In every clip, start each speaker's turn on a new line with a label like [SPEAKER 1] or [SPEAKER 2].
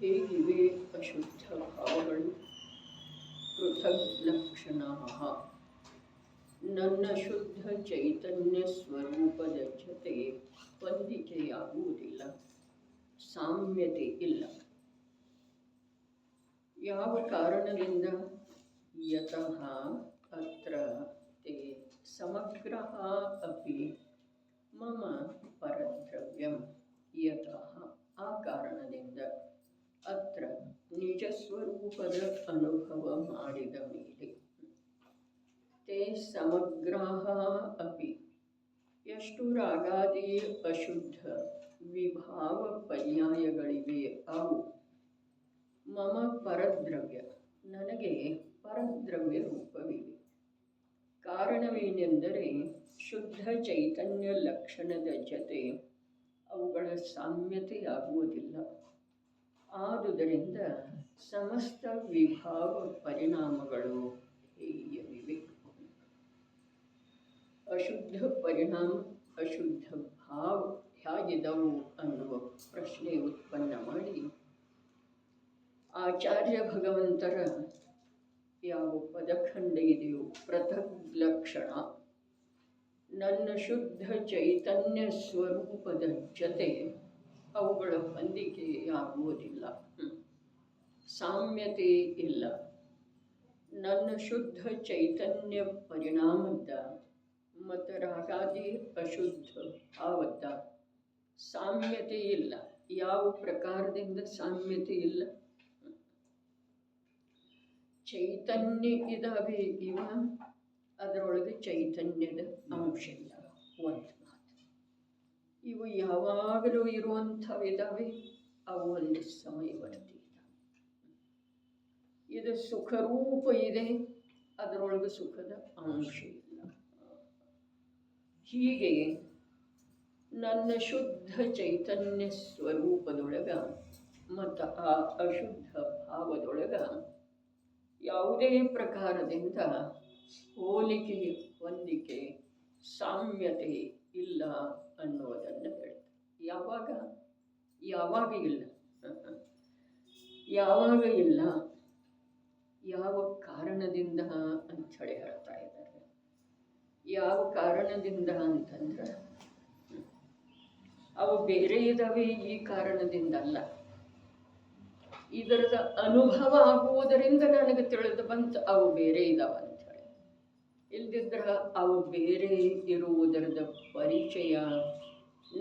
[SPEAKER 1] ಹೇಗಿವೆ ಅಶುದ್ಧ ಭಾವಗಳು ಪೃಥಗ್ ಲಕ್ಷಣ ನನ್ನ ಶುದ್ಧ ಚೈತನ್ಯ ಸ್ವರೂಪದ ಜೊತೆ ಹೊಂದಿಕೆಯಾಗುವುದಿಲ್ಲ, ಸಾಮ್ಯತೆ ಇಲ್ಲ. ಯಾವ ಕಾರಣದಿಂದ? ಯತಃ ಅತ್ರ ತೇ ಸಮಗ್ರಃ ಅಪಿ ಮಮ ಪರದ್ರವ್ಯಂ. ಯತಃ ಆ ಕಾರಣದಿಂದ ಅತ್ರ ನಿಜ ಸ್ವರೂಪದ ಅನುಭವ ಮಾಡಿದ ಮೇಲೆ ತೇ ಸಮಗ್ರಃ ಅಪಿ ಎಷ್ಟು ರಾಗಾದಿ ಅಶುದ್ಧ ವಿಭಾವ ಪರ್ಯಾಯಗಳಿವೆ ಅವು ಮಮ ಪರದ್ರವ್ಯ ನನಗೆ ಪರದ್ರವ್ಯ ರೂಪವಿವೆ. ಕಾರಣವೇನೆಂದರೆ ಶುದ್ಧ ಚೈತನ್ಯ ಲಕ್ಷಣದ ಜೊತೆ ಅವುಗಳ ಸಾಮ್ಯತೆಯಾಗುವುದಿಲ್ಲ. ಆದುದರಿಂದ ಸಮಸ್ತ ವಿಭಾವ ಪರಿಣಾಮಗಳು ಹೇಯವಿವೆ. ಅಶುದ್ಧ ಪರಿಣಾಮ ಅಶುದ್ಧ ಭಾವ ಹೇಗಿದವು ಅನ್ನುವ ಪ್ರಶ್ನೆ ಉತ್ಪನ್ನ ಮಾಡಿ ಆಚಾರ್ಯ ಭಗವಂತರ ಯಾವ ಪದಖಂಡ ಇದೆಯೋ ಪೃಥಗ್ ಲಕ್ಷಣ ನನ್ನ ಶುದ್ಧ ಚೈತನ್ಯ ಸ್ವರೂಪದ ಜೊತೆ ಅವುಗಳ ಹೊಂದಿಕೆಯಾಗುವುದಿಲ್ಲ, ಸಾಮ್ಯತೆ ಇಲ್ಲ. ನನ್ನ ಶುದ್ಧ ಚೈತನ್ಯ ಪರಿಣಾಮದ ಮತ್ತು ರಾಗಾದಿ ಅಶುದ್ಧ ಭಾವದ ಸಾಮ್ಯತೆ ಇಲ್ಲ. ಯಾವ ಪ್ರಕಾರದಿಂದ ಸಾಮ್ಯತೆ ಇಲ್ಲ? ಚೈತನ್ಯ ಇದಾವೆ ಇವ, ಅದರೊಳಗೆ ಚೈತನ್ಯದ ಅಂಶ ಇಲ್ಲ. ಒಂದು ಮಾತು, ಇವು ಯಾವಾಗಲೂ ಇರುವಂಥವಿದ್ದಾವೆ, ಅವು ಒಂದು ಸಮಯವರ್ತಿ ಇದ್ದಾವೆ. ಇದು ಸುಖರೂಪ ಇದೆ, ಅದರೊಳಗೆ ಸುಖದ ಅಂಶ ಇಲ್ಲ. ಹೀಗೆ ನನ್ನ ಶುದ್ಧ ಚೈತನ್ಯ ಸ್ವರೂಪದೊಳಗ ಮತ್ತು ಆ ಅಶುದ್ಧ ಭಾವದೊಳಗ ಯಾವುದೇ ಪ್ರಕಾರದಿಂದ ಹೋಲಿಕೆ, ಹೊಂದಿಕೆ, ಸಾಮ್ಯತೆ ಇಲ್ಲ ಅನ್ನೋದನ್ನು ಹೇಳ್ತಾರೆ. ಯಾವಾಗ ಇಲ್ಲ? ಯಾವಾಗ ಇಲ್ಲ? ಯಾವ ಕಾರಣದಿಂದ ಅಂಥೇಳಿ ಹೇಳ್ತಾ ಇದ್ದಾರೆ. ಯಾವ ಕಾರಣದಿಂದ ಅಂತಂದ್ರೆ ಅವು ಬೇರೆ ಇದ್ದಾವೆ, ಈ ಕಾರಣದಿಂದ ಅಲ್ಲ. ಇದರದ ಅನುಭವ ಆಗುವುದರಿಂದ ನನಗೆ ತಿಳಿದು ಬಂತು ಅವು ಬೇರೆ ಇದ್ದಾವೆ ಅಂಥೇಳಿ. ಇಲ್ದಿದ್ರೆ ಅವು ಬೇರೆ ಇರುವುದರದ ಪರಿಚಯ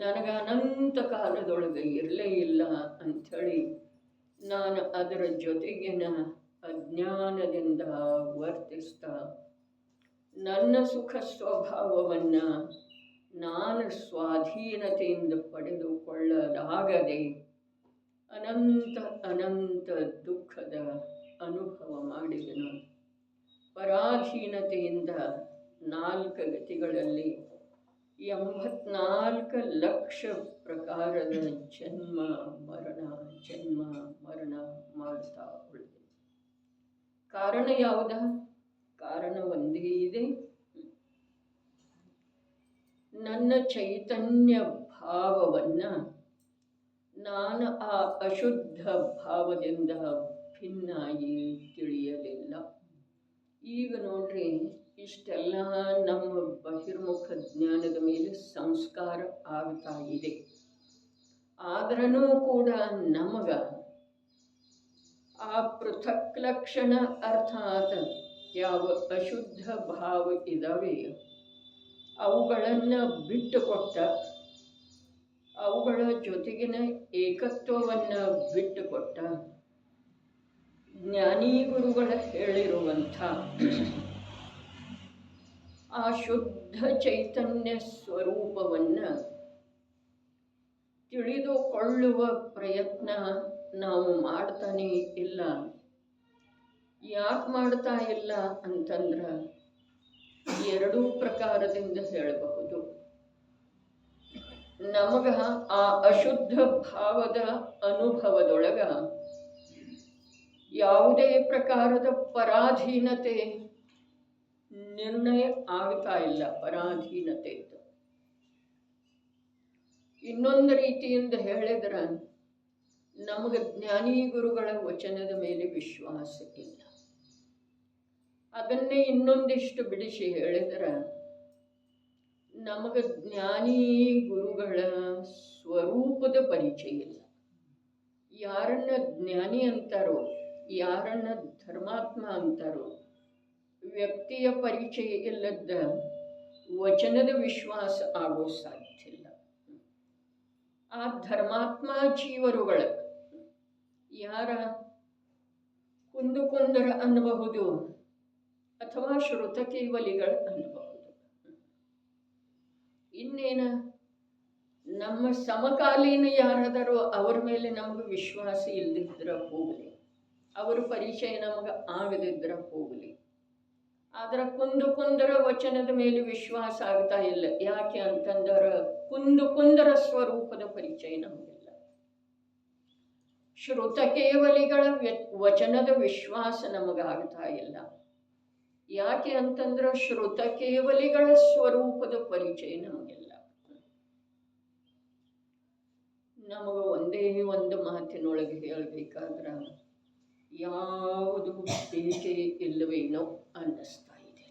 [SPEAKER 1] ನನಗೆ ಅನಂತ ಕಾಲದೊಳಗೆ ಇರಲೇ ಇಲ್ಲ ಅಂಥೇಳಿ ನಾನು ಅದರ ಜೊತೆಗಿನ ಅಜ್ಞಾನದಿಂದ ವರ್ತಿಸ್ತಾ ನನ್ನ ಸುಖ ಸ್ವಭಾವವನ್ನು ನಾನು ಸ್ವಾಧೀನತೆಯಿಂದ ಪಡೆದುಕೊಳ್ಳಲಾಗದೆ ಅನಂತ ದುಃಖದ ಅನುಭವ ಮಾಡಿದನು. ಪರಾಧೀನತೆಯಿಂದ 4 ಗತಿಗಳಲ್ಲಿ 84 ಲಕ್ಷ ಪ್ರಕಾರದ ಜನ್ಮ ಮರಣ ಮಾಡ್ತಾ ಉಳಿದೆ. ಕಾರಣ ಯಾವುದ? ಕಾರಣ ಒಂದೇ ಇದೆ. ನನ್ನ ಚೈತನ್ಯ ಭಾವವನ್ನು ನಾನು ಆ ಅಶುದ್ಧ ಭಾವದಿಂದ ಭಿನ್ನಾಗಿ ತಿಳಿಯಲಿಲ್ಲ. ಈಗ ನೋಡ್ರಿ, ಇಷ್ಟೆಲ್ಲ ನಮ್ಮ ಬಹಿರ್ಮುಖ ಜ್ಞಾನದ ಮೇಲೆ ಸಂಸ್ಕಾರ ಆಗ್ತಾ ಇದೆ. ಆದ್ರೂ ಕೂಡ ನಮಗ ಆ ಪೃಥಕ್ ಲಕ್ಷಣ ಅರ್ಥಾತ್ ಯಾವ ಅಶುದ್ಧ ಭಾವ ಇದಾವೆ ಅವುಗಳನ್ನು ಬಿಟ್ಟುಕೊಟ್ಟ, ಅವುಗಳ ಜೊತೆಗಿನ ಏಕತ್ವವನ್ನು ಬಿಟ್ಟುಕೊಟ್ಟ ಜ್ಞಾನಿ ಗುರುಗಳ ಹೇಳಿರುವಂಥ ಆ ಶುದ್ಧ ಚೈತನ್ಯ ಸ್ವರೂಪವನ್ನು ತಿಳಿದುಕೊಳ್ಳುವ ಪ್ರಯತ್ನ ನಾವು ಮಾಡ್ತಾನೇ ಇಲ್ಲ. ಯಾಕೆ ಮಾಡ್ತಾ ಇಲ್ಲ ಅಂತಂದ್ರೆ 2 ಪ್ರಕಾರದಿಂದ ಹೇಳಬಹುದು. ನಮಗ ಆ ಅಶುದ್ಧ ಭಾವದ ಅನುಭವದೊಳಗ ಯಾವುದೇ ಪ್ರಕಾರದ ಪರಾಧೀನತೆ ನಿರ್ಣಯ ಆಗ್ತಾ ಇಲ್ಲ. ಪರಾಧೀನತೆ ಇನ್ನೊಂದು ರೀತಿಯಿಂದ ಹೇಳಿದ್ರೆ ನಮಗೆ ಜ್ಞಾನಿ ಗುರುಗಳ ವಚನದ ಮೇಲೆ ವಿಶ್ವಾಸ ಇಲ್ಲ. ಅದನ್ನೇ ಇನ್ನೊಂದಿಷ್ಟು ಬಿಡಿಸಿ ಹೇಳಿದ್ರೆ, ನಮಗೆ ಜ್ಞಾನಿ ಗುರುಗಳ ಸ್ವರೂಪದ ಪರಿಚಯ ಇಲ್ಲ. ಯಾರನ್ನ ಜ್ಞಾನಿ ಅಂತಾರೋ, ಯಾರನ್ನ ಧರ್ಮಾತ್ಮ ಅಂತಾರೋ, ವ್ಯಕ್ತಿಯ ಪರಿಚಯ ಇಲ್ಲದ ವಚನದ ವಿಶ್ವಾಸ ಆಗೋ ಸಾಧ್ಯ ಇಲ್ಲ. ಆ ಧರ್ಮಾತ್ಮ ಜೀವರುಗಳ ಯಾರ ಕುಂದುಕೊಂದರ ಅನ್ನಬಹುದು ಅಥವಾ ಶ್ರುತ ಕೇವಲಿಗಳ ಅನ್ನಬಹುದು. ಇನ್ನೇನ ನಮ್ಮ ಸಮಕಾಲೀನ ಯಾರಾದರೂ ಅವರ ಮೇಲೆ ನಮಗೆ ವಿಶ್ವಾಸ ಇಲ್ಲದಿದ್ರೆ ಹೋಗಲಿ, ಅವರ ಪರಿಚಯ ನಮಗೆ ಆಗದಿದ್ರೆ ಹೋಗಲಿ. ಆದರೆ ಕುಂದರ ವಚನದ ಮೇಲೆ ವಿಶ್ವಾಸ ಆಗ್ತಾ ಇಲ್ಲ. ಯಾಕೆ ಅಂತಂದ್ರೆ ಕುಂದರ ಸ್ವರೂಪದ ಪರಿಚಯ ನಮಗಿಲ್ಲ. ಶ್ರುತ ಕೇವಲಿಗಳ ವಚನದ ವಿಶ್ವಾಸ ನಮಗಾಗ್ತಾ ಇಲ್ಲ. ಯಾಕೆ ಅಂತಂದ್ರೆ ಶ್ರುತ ಕೇವಲಿಗಳ ಸ್ವರೂಪದ ಪರಿಚಯ ನಮಗಿಲ್ಲ. ನಮಗೆ ಒಂದೇ ಒಂದು ಮಾತಿನೊಳಗೆ ಹೇಳಬೇಕಾದ್ರೆ ಯಾವುದು ಬೇಕೆ ಇಲ್ಲವೇನೋ ಅನ್ನಿಸ್ತಾ ಇದೆ.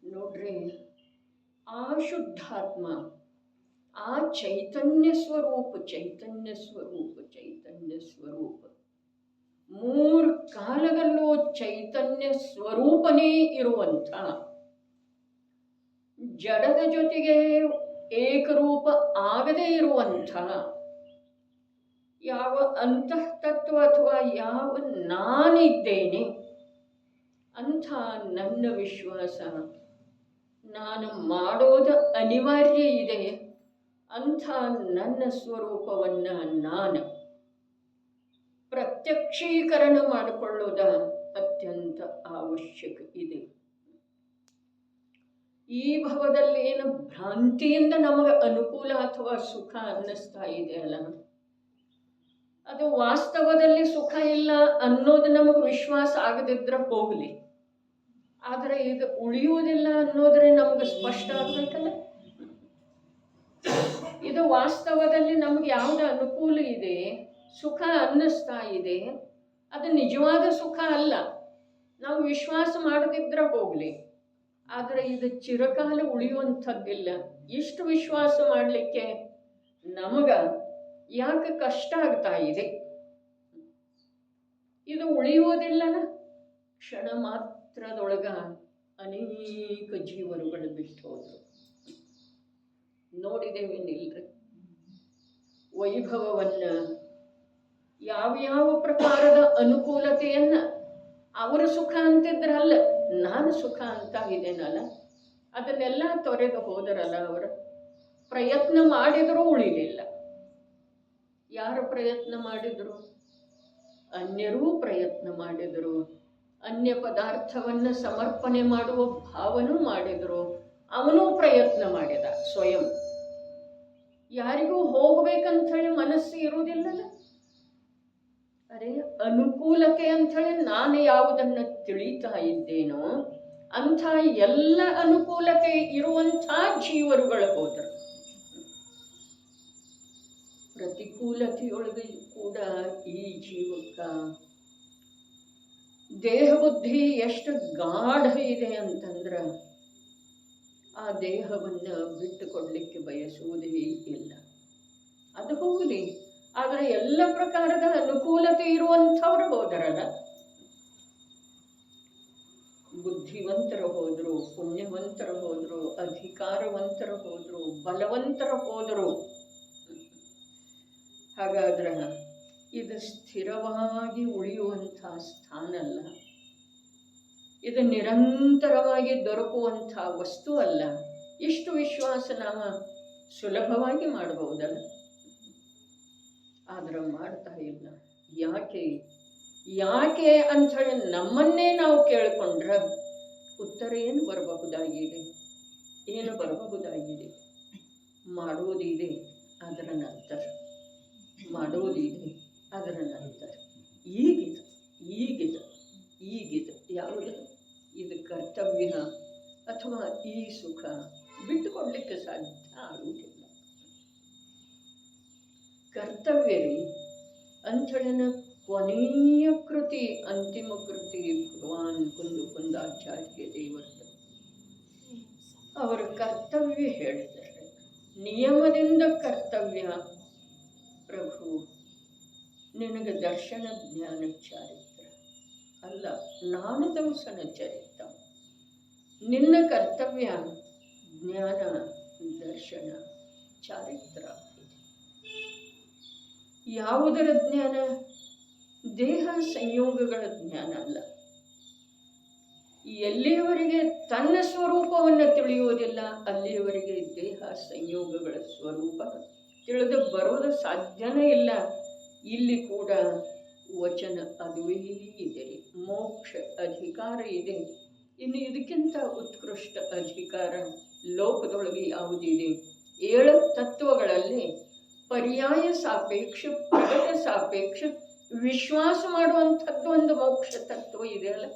[SPEAKER 1] ನೋಡ್ರಿ, ಆ ಶುದ್ಧಾತ್ಮ, ಆ ಚೈತನ್ಯ ಸ್ವರೂಪ ಮೂರು ಕಾಲದಲ್ಲೂ ಚೈತನ್ಯ ಸ್ವರೂಪನೇ ಇರುವಂಥ, ಜಡದ ಜೊತೆಗೆ ಏಕರೂಪ ಆಗದೇ ಇರುವಂಥ ಯಾವ ಅಂತಃತತ್ವ ಅಥವಾ ಯಾವ ನಾನಿದ್ದೇನೆ ಅಂಥ ನನ್ನ ವಿಶ್ವಾಸ, ನಾನು ಮಾಡೋದು ಅನಿವಾರ್ಯ ಇದೆ ಅಂಥ ನನ್ನ ಸ್ವರೂಪವನ್ನು ನಾನು ಪ್ರತ್ಯಕ್ಷೀಕರಣ ಮಾಡಿಕೊಳ್ಳುವುದ ಅತ್ಯಂತ ಅವಶ್ಯಕ ಇದೆ. ಈ ಭವದಲ್ಲಿ ಏನು ಭ್ರಾಂತಿಯಿಂದ ನಮಗೆ ಅನುಕೂಲ ಅಥವಾ ಸುಖ ಅನ್ನಿಸ್ತಾ ಇದೆ ಅಲ್ಲ, ಅದು ವಾಸ್ತವದಲ್ಲಿ ಸುಖ ಇಲ್ಲ ಅನ್ನೋದು ನಮಗೆ ವಿಶ್ವಾಸ ಆಗದಿದ್ರೆ ಹೋಗಲಿ. ಆದರೆ ಇದು ಉಳಿಯುವುದಿಲ್ಲ ಅನ್ನೋದ್ರೆ ನಮಗೆ ಸ್ಪಷ್ಟ ಆಗಬೇಕಲ್ಲ. ಇದು ವಾಸ್ತವದಲ್ಲಿ ನಮಗೆ ಯಾವುದು ಅನುಕೂಲ ಇದೆ, ಸುಖ ಅನ್ನಿಸ್ತಾ ಇದೆ, ಅದು ನಿಜವಾದ ಸುಖ ಅಲ್ಲ. ನಾವು ವಿಶ್ವಾಸ ಮಾಡದಿದ್ರೆ ಹೋಗಲಿ, ಆದರೆ ಇದು ಚಿರಕಾಲ ಉಳಿಯುವಂಥದ್ದಿಲ್ಲ. ಇಷ್ಟು ವಿಶ್ವಾಸ ಮಾಡಲಿಕ್ಕೆ ನಮಗೆ ಯಾಕೆ ಕಷ್ಟ ಆಗ್ತಾ ಇದೆ? ಇದು ಉಳಿಯುವುದಿಲ್ಲನ. ಕ್ಷಣ ಮಾತ್ರದೊಳಗ ಅನೇಕ ಜೀವರುಗಳು ಬಿಟ್ಟು ಹೋದ್ರು. ನೋಡಿದೇವೇನಿಲ್ರಿ, ವೈಭವವನ್ನ, ಯಾವ್ಯಾವ ಪ್ರಕಾರದ ಅನುಕೂಲತೆಯನ್ನ ಅವರ ಸುಖ ಅಂತಿದ್ರಲ್ಲ, ನಾನು ಸುಖ ಅಂತ ಇದ್ದೇನಲ್ಲ, ಅದನ್ನೆಲ್ಲ ತೊರೆದು ಹೋದರಲ್ಲ. ಅವರು ಪ್ರಯತ್ನ ಮಾಡಿದರೂ ಉಳಿಲಿಲ್ಲ. ಯಾರು ಪ್ರಯತ್ನ ಮಾಡಿದರು? ಅನ್ಯರೂ ಪ್ರಯತ್ನ ಮಾಡಿದರು. ಅನ್ಯ ಪದಾರ್ಥವನ್ನು ಸಮರ್ಪಣೆ ಮಾಡುವ ಭಾವನೂ ಮಾಡಿದರು. ಅವನೂ ಪ್ರಯತ್ನ ಮಾಡಿದ ಸ್ವಯಂ. ಯಾರಿಗೂ ಹೋಗ್ಬೇಕಂಥೇಳಿ ಮನಸ್ಸು ಇರುವುದಿಲ್ಲಲ್ಲ. ಅರೆ, ಅನುಕೂಲತೆ ಅಂಥೇಳಿ ನಾನು ಯಾವುದನ್ನು ತಿಳಿತಾ ಇದ್ದೇನೋ ಅಂಥ ಎಲ್ಲ ಅನುಕೂಲತೆ ಇರುವಂಥ ಜೀವರುಗಳು ಹೋದರು. ಪ್ರತಿಕೂಲತೆಯೊಳಗೆ ಕೂಡ ಈ ಜೀವಕ್ಕ ದೇಹ ಬುದ್ಧಿ ಎಷ್ಟು ಗಾಢ ಇದೆ ಅಂತಂದ್ರೆ ಆ ದೇಹವನ್ನು ಬಿಟ್ಟುಕೊಡ್ಲಿಕ್ಕೆ ಬಯಸುವುದೇ ಇಲ್ಲ. ಅದು ಹೋಗಲಿ, ಆದರೆ ಎಲ್ಲ ಪ್ರಕಾರದ ಅನುಕೂಲತೆ ಇರುವಂಥವ್ರು ಹೋದರಲ್ಲ. ಬುದ್ಧಿವಂತರು ಹೋದರು, ಪುಣ್ಯವಂತರು ಹೋದರು, ಅಧಿಕಾರವಂತರು ಹೋದರು, ಬಲವಂತರು ಹೋದರು. ಹಾಗಾದ್ರೆ ಇದು ಸ್ಥಿರವಾಗಿ ಉಳಿಯುವಂಥ ಸ್ಥಾನ ಅಲ್ಲ. ಇದು ನಿರಂತರವಾಗಿ ದೊರಕುವಂಥ ವಸ್ತು ಅಲ್ಲ. ಇಷ್ಟು ವಿಶ್ವಾಸ ನಾವು ಸುಲಭವಾಗಿ ಮಾಡಬಹುದಲ್ಲ, ಆದ್ರೆ ಮಾಡ್ತಾ ಇಲ್ಲ. ಯಾಕೆ ಅಂಥೇಳಿ ನಮ್ಮನ್ನೇ ನಾವು ಕೇಳಿಕೊಂಡ್ರೆ ಉತ್ತರ ಏನು ಬರಬಹುದಾಗಿದೆ? ಮಾಡೋದಿದೆ, ಅದರ ನಂತರ ಮಾಡೋದಿದೆ, ಅದರ ನಂತರ ಈಗಿದ ಯಾವುದು? ಇದು ಕರ್ತವ್ಯ ಅಥವಾ ಈ ಸುಖ ಬಿಟ್ಟುಕೊಡ್ಲಿಕ್ಕೆ ಸಾಧ್ಯ ಆಗುವುದಿಲ್ಲ. ಕರ್ತವ್ಯ ರೀ ಅಂಥೇಳಿನ ಕೊನೆಯ ಕೃತಿ, ಅಂತಿಮ ಕೃತಿ ಭಗವಾನ್ ಕುಂದಾಚಾರ್ಯ ದೇವರದು. ಅವರ ಕರ್ತವ್ಯ ಹೇಳಿದ್ದಾರೆ. ನಿಯಮದಿಂದ ಕರ್ತವ್ಯ ಪ್ರಭು, ನಿನಗೆ ದರ್ಶನ ಜ್ಞಾನ ಚಾರಿತ್ರ ಅಲ್ಲ, ನಾನು ದಂಸನ ಚರಿತ. ನಿನ್ನ ಕರ್ತವ್ಯ ಜ್ಞಾನ ದರ್ಶನ ಚಾರಿತ್ರ. ಯಾವುದರ ಜ್ಞಾನ? ದೇಹ ಸಂಯೋಗಗಳ ಜ್ಞಾನ ಅಲ್ಲ. ಎಲ್ಲಿಯವರೆಗೆ ತನ್ನ ಸ್ವರೂಪವನ್ನು ತಿಳಿಯುವುದಿಲ್ಲ ಅಲ್ಲಿಯವರೆಗೆ ದೇಹ ಸಂಯೋಗಗಳ ಸ್ವರೂಪ ತಿಳಿದು ಬರೋದು ಸಾಧ್ಯನೇ ಇಲ್ಲ. ಇಲ್ಲಿ ಕೂಡ ವಚನ ಅದುವೇ ಇದೆ, ಮೋಕ್ಷ ಅಧಿಕಾರ ಇದೆ. ಇನ್ನು ಇದಕ್ಕಿಂತ ಉತ್ಕೃಷ್ಟ ಅಧಿಕಾರ ಲೋಕದೊಳಗೆ ಯಾವುದಿದೆ? 7 ತತ್ವಗಳಲ್ಲಿ ಪರ್ಯಾಯ ಸಾಪೇಕ್ಷ, ಪ್ರಗತ ಸಾಪೇಕ್ಷ, ವಿಶ್ವಾಸ ಮಾಡುವಂಥದ್ದು ಒಂದು ಮೋಕ್ಷ ತತ್ವ ಇದೆಯಲ್ಲ.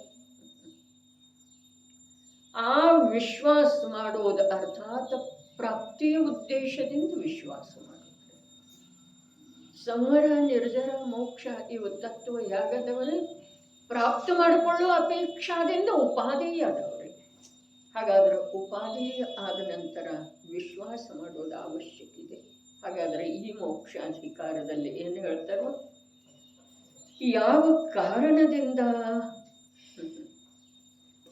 [SPEAKER 1] ಆ ವಿಶ್ವಾಸ ಮಾಡುವುದು ಅರ್ಥಾತ್ ಪ್ರಾಪ್ತಿಯ ಉದ್ದೇಶದಿಂದ ವಿಶ್ವಾಸ ಮಾಡುತ್ತೆ. ಸಂವರ, ನಿರ್ಜರ, ಮೋಕ್ಷ ಇವು ತತ್ವ ಯಾಗದವರೇ ಪ್ರಾಪ್ತ ಮಾಡಿಕೊಳ್ಳುವ ಅಪೇಕ್ಷಾದಿಂದ ಉಪಾದೇಯದವರೇ. ಹಾಗಾದ್ರೆ ಉಪಾದೇಯ ಆದ ನಂತರ ವಿಶ್ವಾಸ ಮಾಡೋದು ಅವಶ್ಯಕ ಇದೆ. ಹಾಗಾದರೆ ಈ ಮೋಕ್ಷಾಧಿಕಾರದಲ್ಲಿ ಏನು ಹೇಳ್ತಾರೋ, ಯಾವ ಕಾರಣದಿಂದ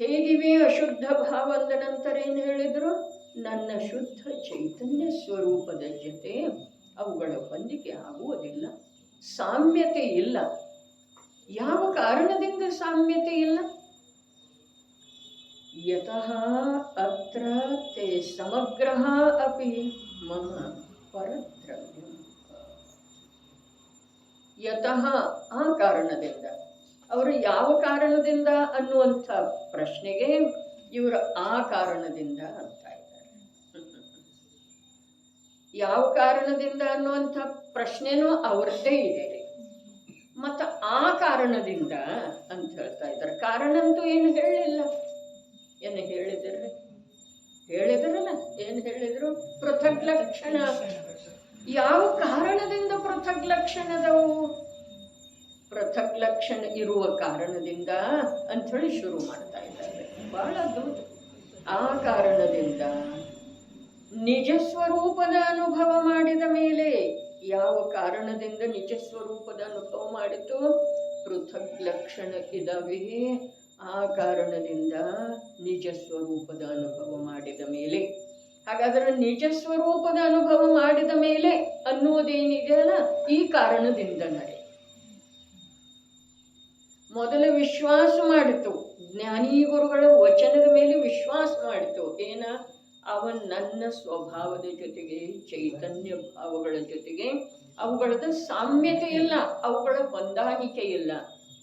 [SPEAKER 1] ಹೇಗಿವೆ ಅಶುದ್ಧ ಭಾವ ಅಂದ ನಂತರ ಏನು ಹೇಳಿದ್ರು? ನನ್ನ ಶುದ್ಧ ಚೈತನ್ಯ ಸ್ವರೂಪದ ಜೊತೆ ಅವುಗಳ ಹೊಂದಿಕೆ ಆಗುವುದಿಲ್ಲ, ಸಾಮ್ಯತೆ ಇಲ್ಲ. ಯಾವ ಕಾರಣದಿಂದ ಸಾಮ್ಯತೆ ಇಲ್ಲ? ಯತಃ ಅತ್ರ ತೇ ಸಮಗ್ರಃ ಅಪಿ ಮಮ ಪರದ್ರವ್ಯಂ. ಯತಃ ಆ ಕಾರಣದಿಂದ, ಅವರು ಯಾವ ಕಾರಣದಿಂದ ಅನ್ನುವಂಥ ಪ್ರಶ್ನೆಗೆ ಇವರು ಆ ಕಾರಣದಿಂದ ಅಂತ ಇದ್ದಾರೆ. ಯಾವ ಕಾರಣದಿಂದ ಅನ್ನುವಂಥ ಪ್ರಶ್ನೆನೂ ಅವ್ರದ್ದೇ ಇದೆ ರೀ. ಮತ್ತು ಆ ಕಾರಣದಿಂದ ಅಂತ ಹೇಳ್ತಾ ಇದ್ದಾರೆ. ಕಾರಣ ಅಂತೂ ಏನು ಹೇಳಿಲ್ಲ. ಏನು ಹೇಳಿದ್ರಿ? ಹೇಳಿದ್ರಲ್ಲ, ಏನು ಹೇಳಿದ್ರು? ಪೃಥಕ್ ಲಕ್ಷಣ. ಯಾವ ಕಾರಣದಿಂದ ಪೃಥಕ್ ಲಕ್ಷಣದವು? ಪೃಥಕ್ ಲಕ್ಷಣ ಇರುವ ಕಾರಣದಿಂದ ಅಂಥೇಳಿ ಶುರು ಮಾಡ್ತಾ ಇದ್ದಾರೆ. ಬಹಳ ಅದ್ಭುತ. ಆ ಕಾರಣದಿಂದ ನಿಜ ಸ್ವರೂಪದ ಅನುಭವ ಮಾಡಿದ ಮೇಲೆ, ಯಾವ ಕಾರಣದಿಂದ ನಿಜ ಸ್ವರೂಪದ ಅನುಭವ ಮಾಡಿತು? ಪೃಥಕ್ ಲಕ್ಷಣ ಇದಾವೆ. ಆ ಕಾರಣದಿಂದ ನಿಜ ಸ್ವರೂಪದ ಅನುಭವ ಮಾಡಿದ ಮೇಲೆ. ಹಾಗಾದರೆ ನಿಜ ಸ್ವರೂಪದ ಅನುಭವ ಮಾಡಿದ ಮೇಲೆ ಅನ್ನುವುದೇನಿದೆಯಲ್ಲ, ಈ ಕಾರಣದಿಂದ ನಡೆ. ಮೊದಲು ವಿಶ್ವಾಸ ಮಾಡಿತು, ಜ್ಞಾನಿ ಗುರುಗಳ ವಚನದ ಮೇಲೆ ವಿಶ್ವಾಸ ಮಾಡಿತು. ಏನ? ಅವನ್ ನನ್ನ ಸ್ವಭಾವದ ಜೊತೆಗೆ, ಚೈತನ್ಯ ಭಾವಗಳ ಜೊತೆಗೆ ಅವುಗಳದ ಸಾಮ್ಯತೆ ಇಲ್ಲ, ಅವುಗಳ ಹೊಂದಾಣಿಕೆ ಇಲ್ಲ.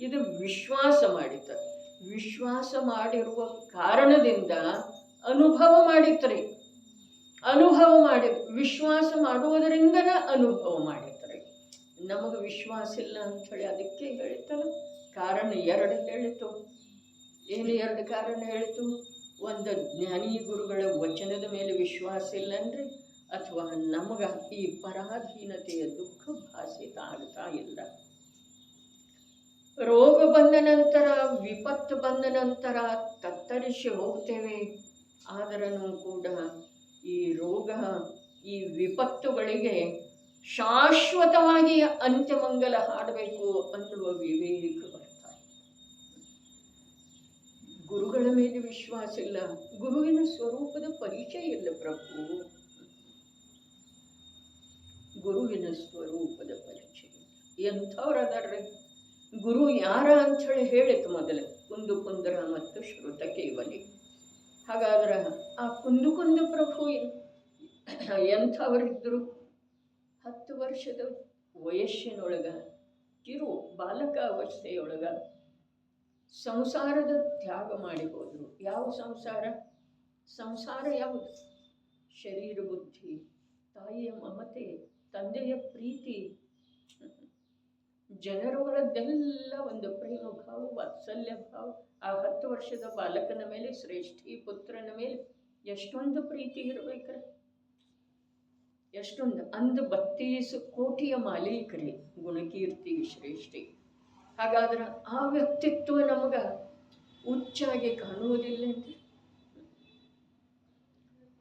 [SPEAKER 1] ಇದು ವಿಶ್ವಾಸ ಮಾಡಿತ. ವಿಶ್ವಾಸ ಮಾಡಿರುವ ಕಾರಣದಿಂದ ಅನುಭವ ಮಾಡಿತ್ರಿ. ಅನುಭವ ಮಾಡಿ ವಿಶ್ವಾಸ ಮಾಡುವುದರಿಂದನ ಅನುಭವ ಮಾಡಿತ್ರಿ. ನಮಗೆ ವಿಶ್ವಾಸ ಇಲ್ಲ ಅಂಥೇಳಿ ಅದಕ್ಕೆ ಹೇಳಿತಲ್ಲ, ಕಾರಣ 2 ಹೇಳಿತು. ಏನು 2 ಕಾರಣ ಹೇಳಿತು? ಒಂದು, ಜ್ಞಾನಿ ಗುರುಗಳ ವಚನದ ಮೇಲೆ ವಿಶ್ವಾಸ ಇಲ್ಲ ಅಂದ್ರೆ, ಅಥವಾ ನಮಗೆ ಈ ಪರಾಧೀನತೆಯ ದುಃಖ ಭಾಸಿತ ಆಗ್ತಾ ಇಲ್ಲ. ರೋಗ ಬಂದ ನಂತರ, ವಿಪತ್ತು ಬಂದ ನಂತರ ತತ್ತರಿಸಿ ಹೋಗ್ತೇವೆ. ಆದರೂ ಕೂಡ ಈ ರೋಗ, ಈ ವಿಪತ್ತುಗಳಿಗೆ ಶಾಶ್ವತವಾಗಿ ಅಂತ್ಯಮಂಗಲ ಹಾಡಬೇಕು ಅನ್ನುವ ವಿವೇಕ ಬರ್ತಾ ಇದೆ. ಗುರುಗಳ ಮೇಲೆ ವಿಶ್ವಾಸ ಇಲ್ಲ, ಗುರುವಿನ ಸ್ವರೂಪದ ಪರಿಚಯ ಇಲ್ಲ ಪ್ರಭು. ಗುರುವಿನ ಸ್ವರೂಪದ ಪರಿಚಯ ಎಂಥವ್ರದಾರ್ರಿ? ಗುರು ಯಾರ ಅಂಥೇಳಿ ಹೇಳಿತು ಮೊದಲು, ಕುಂದು ಕುಂದರ ಮತ್ತು ಶ್ರುತ ಕೇವಲಿ. ಹಾಗಾದ್ರೆ ಆ ಕುಂದು ಪ್ರಭು ಎಂಥವರಿದ್ದರು? 10 ವರ್ಷದ ವಯಸ್ಸಿನೊಳಗ, ಕಿರು ಬಾಲಕ ಅವಸ್ಥೆಯೊಳಗ ಸಂಸಾರದ ತ್ಯಾಗ ಮಾಡಿ ಹೋದರು. ಯಾವ ಸಂಸಾರ? ಸಂಸಾರ ಯಾವುದು? ಶರೀರ ಬುದ್ಧಿ, ತಾಯಿಯ ಮಮತೆ, ತಂದೆಯ ಪ್ರೀತಿ, ಜನರುಗಳದ್ದೆಲ್ಲ ಒಂದು ಪ್ರೇಮ ಭಾವ, ವಾತ್ಸಲ್ಯ ಭಾವ. ಆ 10 ವರ್ಷದ ಬಾಲಕನ ಮೇಲೆ, ಶ್ರೇಷ್ಠಿ ಪುತ್ರನ ಮೇಲೆ ಎಷ್ಟೊಂದು ಪ್ರೀತಿ ಇರಬೇಕ್ರೆ. ಎಷ್ಟೊಂದು ಅಂದು 32 ಕೋಟಿಯ ಮಾಲೀಕರಿ ಗುಣಕೀರ್ತಿ ಶ್ರೇಷ್ಠಿ. ಹಾಗಾದ್ರೆ ಆ ವ್ಯಕ್ತಿತ್ವ ನಮಗ ಉಚ್ಚಾಗಿ ಕಾಣುವುದಿಲ್ಲಂತೆ.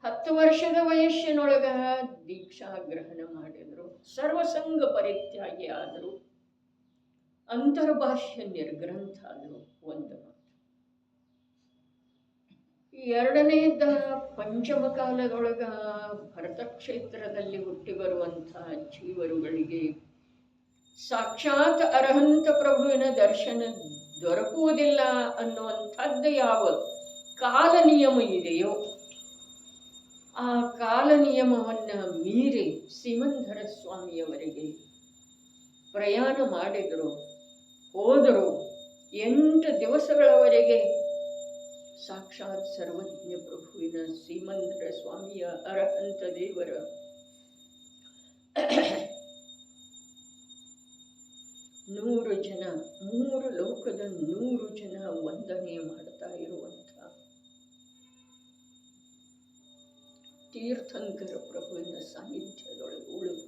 [SPEAKER 1] 10 ವರ್ಷದ ವಯಸ್ಸಿನೊಳಗ ದೀಕ್ಷಾ ಗ್ರಹಣ ಮಾಡಿದ್ರು, ಸರ್ವಸಂಗ ಪರಿತ್ಯಾಗಿ ಆದರು, ಅಂತರ್ಭಾಷ್ಯ ನಿರ್ಗ್ರಂಥ ಆದರು. ಒಂದು ಮಾತು. ಎರಡನೇದ ಪಂಚಮ ಕಾಲದೊಳಗ ಭರತ ಕ್ಷೇತ್ರದಲ್ಲಿ ಹುಟ್ಟಿ ಬರುವಂತಹ ಜೀವರುಗಳಿಗೆ ಸಾಕ್ಷಾತ್ ಅರಹಂತ ಪ್ರಭುವಿನ ದರ್ಶನ ದೊರಕುವುದಿಲ್ಲ ಅನ್ನುವಂಥದ್ದು ಯಾವ ಕಾಲ ನಿಯಮ ಇದೆಯೋ ಆ ಕಾಲ ನಿಯಮವನ್ನು ಮೀರಿ ಸಿಮಂದರ ಸ್ವಾಮಿಯವರಿಗೆ ಪ್ರಯಾಣ ಮಾಡಿದರು, ಹೋದರು. 8 ದಿವಸಗಳವರೆಗೆ ಸಾಕ್ಷಾತ್ ಸರ್ವಜ್ಞ ಪ್ರಭುವಿನ ಸಿಮಂದರ ಸ್ವಾಮಿಯ ಅರಹಂತ ದೇವರ 100 ಜನ 3 ಲೋಕದ 100 ಜನ ವಂದನೆ ಮಾಡ್ತಾ ಇರುವಂಥ ತೀರ್ಥಂಕರ ಪ್ರಭುವಿನ ಸಾನ್ನಿಧ್ಯದೊಳಗೆ ಉಳಿದು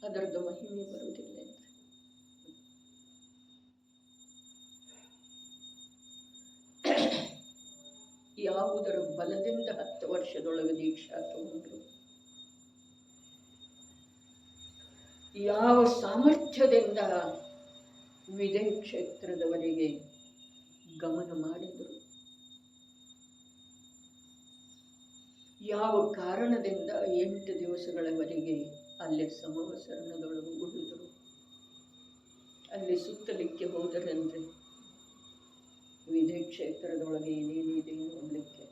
[SPEAKER 1] ಅದರದ್ದು ಮಹಿಮೆ ಬರುವುದಿಲ್ಲ. ಯಾವುದರ ಬಲದಿಂದ 10 ವರ್ಷದೊಳಗೆ ದೀಕ್ಷಾ ತಗೊಂಡ್ರು, ಯಾವ ಸಾಮರ್ಥ್ಯದಿಂದ ವಿದೇಹ ಕ್ಷೇತ್ರದವರೆಗೆ ಗಮನ ಮಾಡಿದರು, ಯಾವ ಕಾರಣದಿಂದ 8 ದಿವಸಗಳವರೆಗೆ ಅಲ್ಲೇ ಸಮವಸರಣದೊಳಗೆ ಉಳಿದರು. ಅಲ್ಲಿ ಸುತ್ತಲಿಕ್ಕೆ ಹೋದರಂದ್ರೆ ವಿದೇಹ ಕ್ಷೇತ್ರದೊಳಗೆ ಏನೇನಿದೆ ನೋಡಲಿಕ್ಕೆ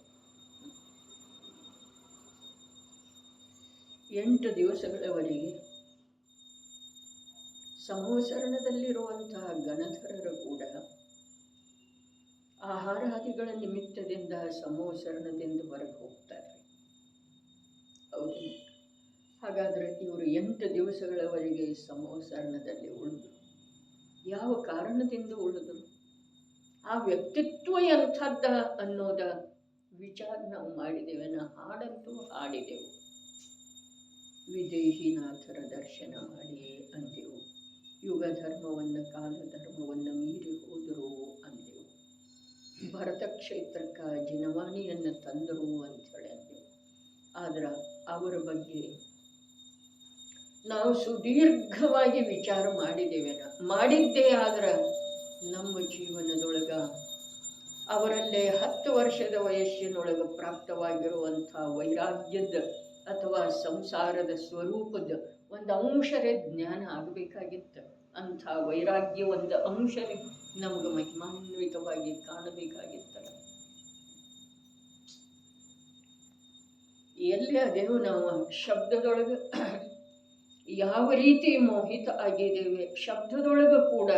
[SPEAKER 1] 8 ದಿವಸಗಳವರೆಗೆ ಸಮವಸರಣದಲ್ಲಿರುವಂತಹ ಗಣಧರರು ಕೂಡ ಆಹಾರಾದಿಗಳ ನಿಮಿತ್ತದಿಂದ ಸಮವಸರಣದಿಂದ ಹೊರಗೆ ಹೋಗ್ತಾರೆ. ಹೌದು. ಹಾಗಾದರೆ ಇವರು 8 ದಿವಸಗಳವರೆಗೆ ಸಮವಸರಣದಲ್ಲಿ ಉಳಿದರು. ಯಾವ ಕಾರಣದಿಂದ ಉಳಿದರು? ಆ ವ್ಯಕ್ತಿತ್ವ ಎಂಥದ್ದ ಅನ್ನೋದ ವಿಚಾರ ನಾವು ಮಾಡಿದ್ದೇವೆ. ಹಾಡಂತೂ ಹಾಡಿದೆವು. ವಿದೇಹಿನಾಥರ ದರ್ಶನ ಮಾಡಿ ಅಂದೆವು. ಯುಗ ಧರ್ಮವನ್ನು ಕಾಲ ಧರ್ಮವನ್ನು ಮೀರಿ ಹೋದರು ಅಂದೆವು. ಭರತ ಕ್ಷೇತ್ರಕ್ಕೆ ಜಿನವಾಣಿಯನ್ನು ತಂದರು ಅಂಥೇಳಿ ಅಂದೆವು. ಆದ್ರೆ ಅವರ ಬಗ್ಗೆ ನಾವು ಸುದೀರ್ಘವಾಗಿ ವಿಚಾರ ಮಾಡಿದ್ದೇ ಆದ್ರೆ ನಮ್ಮ ಜೀವನದೊಳಗ ಅವರಲ್ಲೇ 10 ವರ್ಷದ ವಯಸ್ಸಿನೊಳಗೆ ಪ್ರಾಪ್ತವಾಗಿರುವಂಥ ವೈರಾಗ್ಯದ ಅಥವಾ ಸಂಸಾರದ ಸ್ವರೂಪದ ಒಂದು ಅಂಶರೇ ಜ್ಞಾನ ಆಗಬೇಕಾಗಿತ್ತು. ಅಂಥ ವೈರಾಗ್ಯ ಒಂದು ಅಂಶರೇ ನಮಗೆ ಮಹಿಮಾನ್ವಿತವಾಗಿ ಕಾಣಬೇಕಾಗಿತ್ತಲ್ಲ. ಎಲ್ಲಿ ಅದೇನು ನಾವು ಶಬ್ದದೊಳಗೆ ಯಾವ ರೀತಿ ಮೋಹಿತ ಆಗಿದ್ದೇವೆ, ಶಬ್ದದೊಳಗೆ ಕೂಡ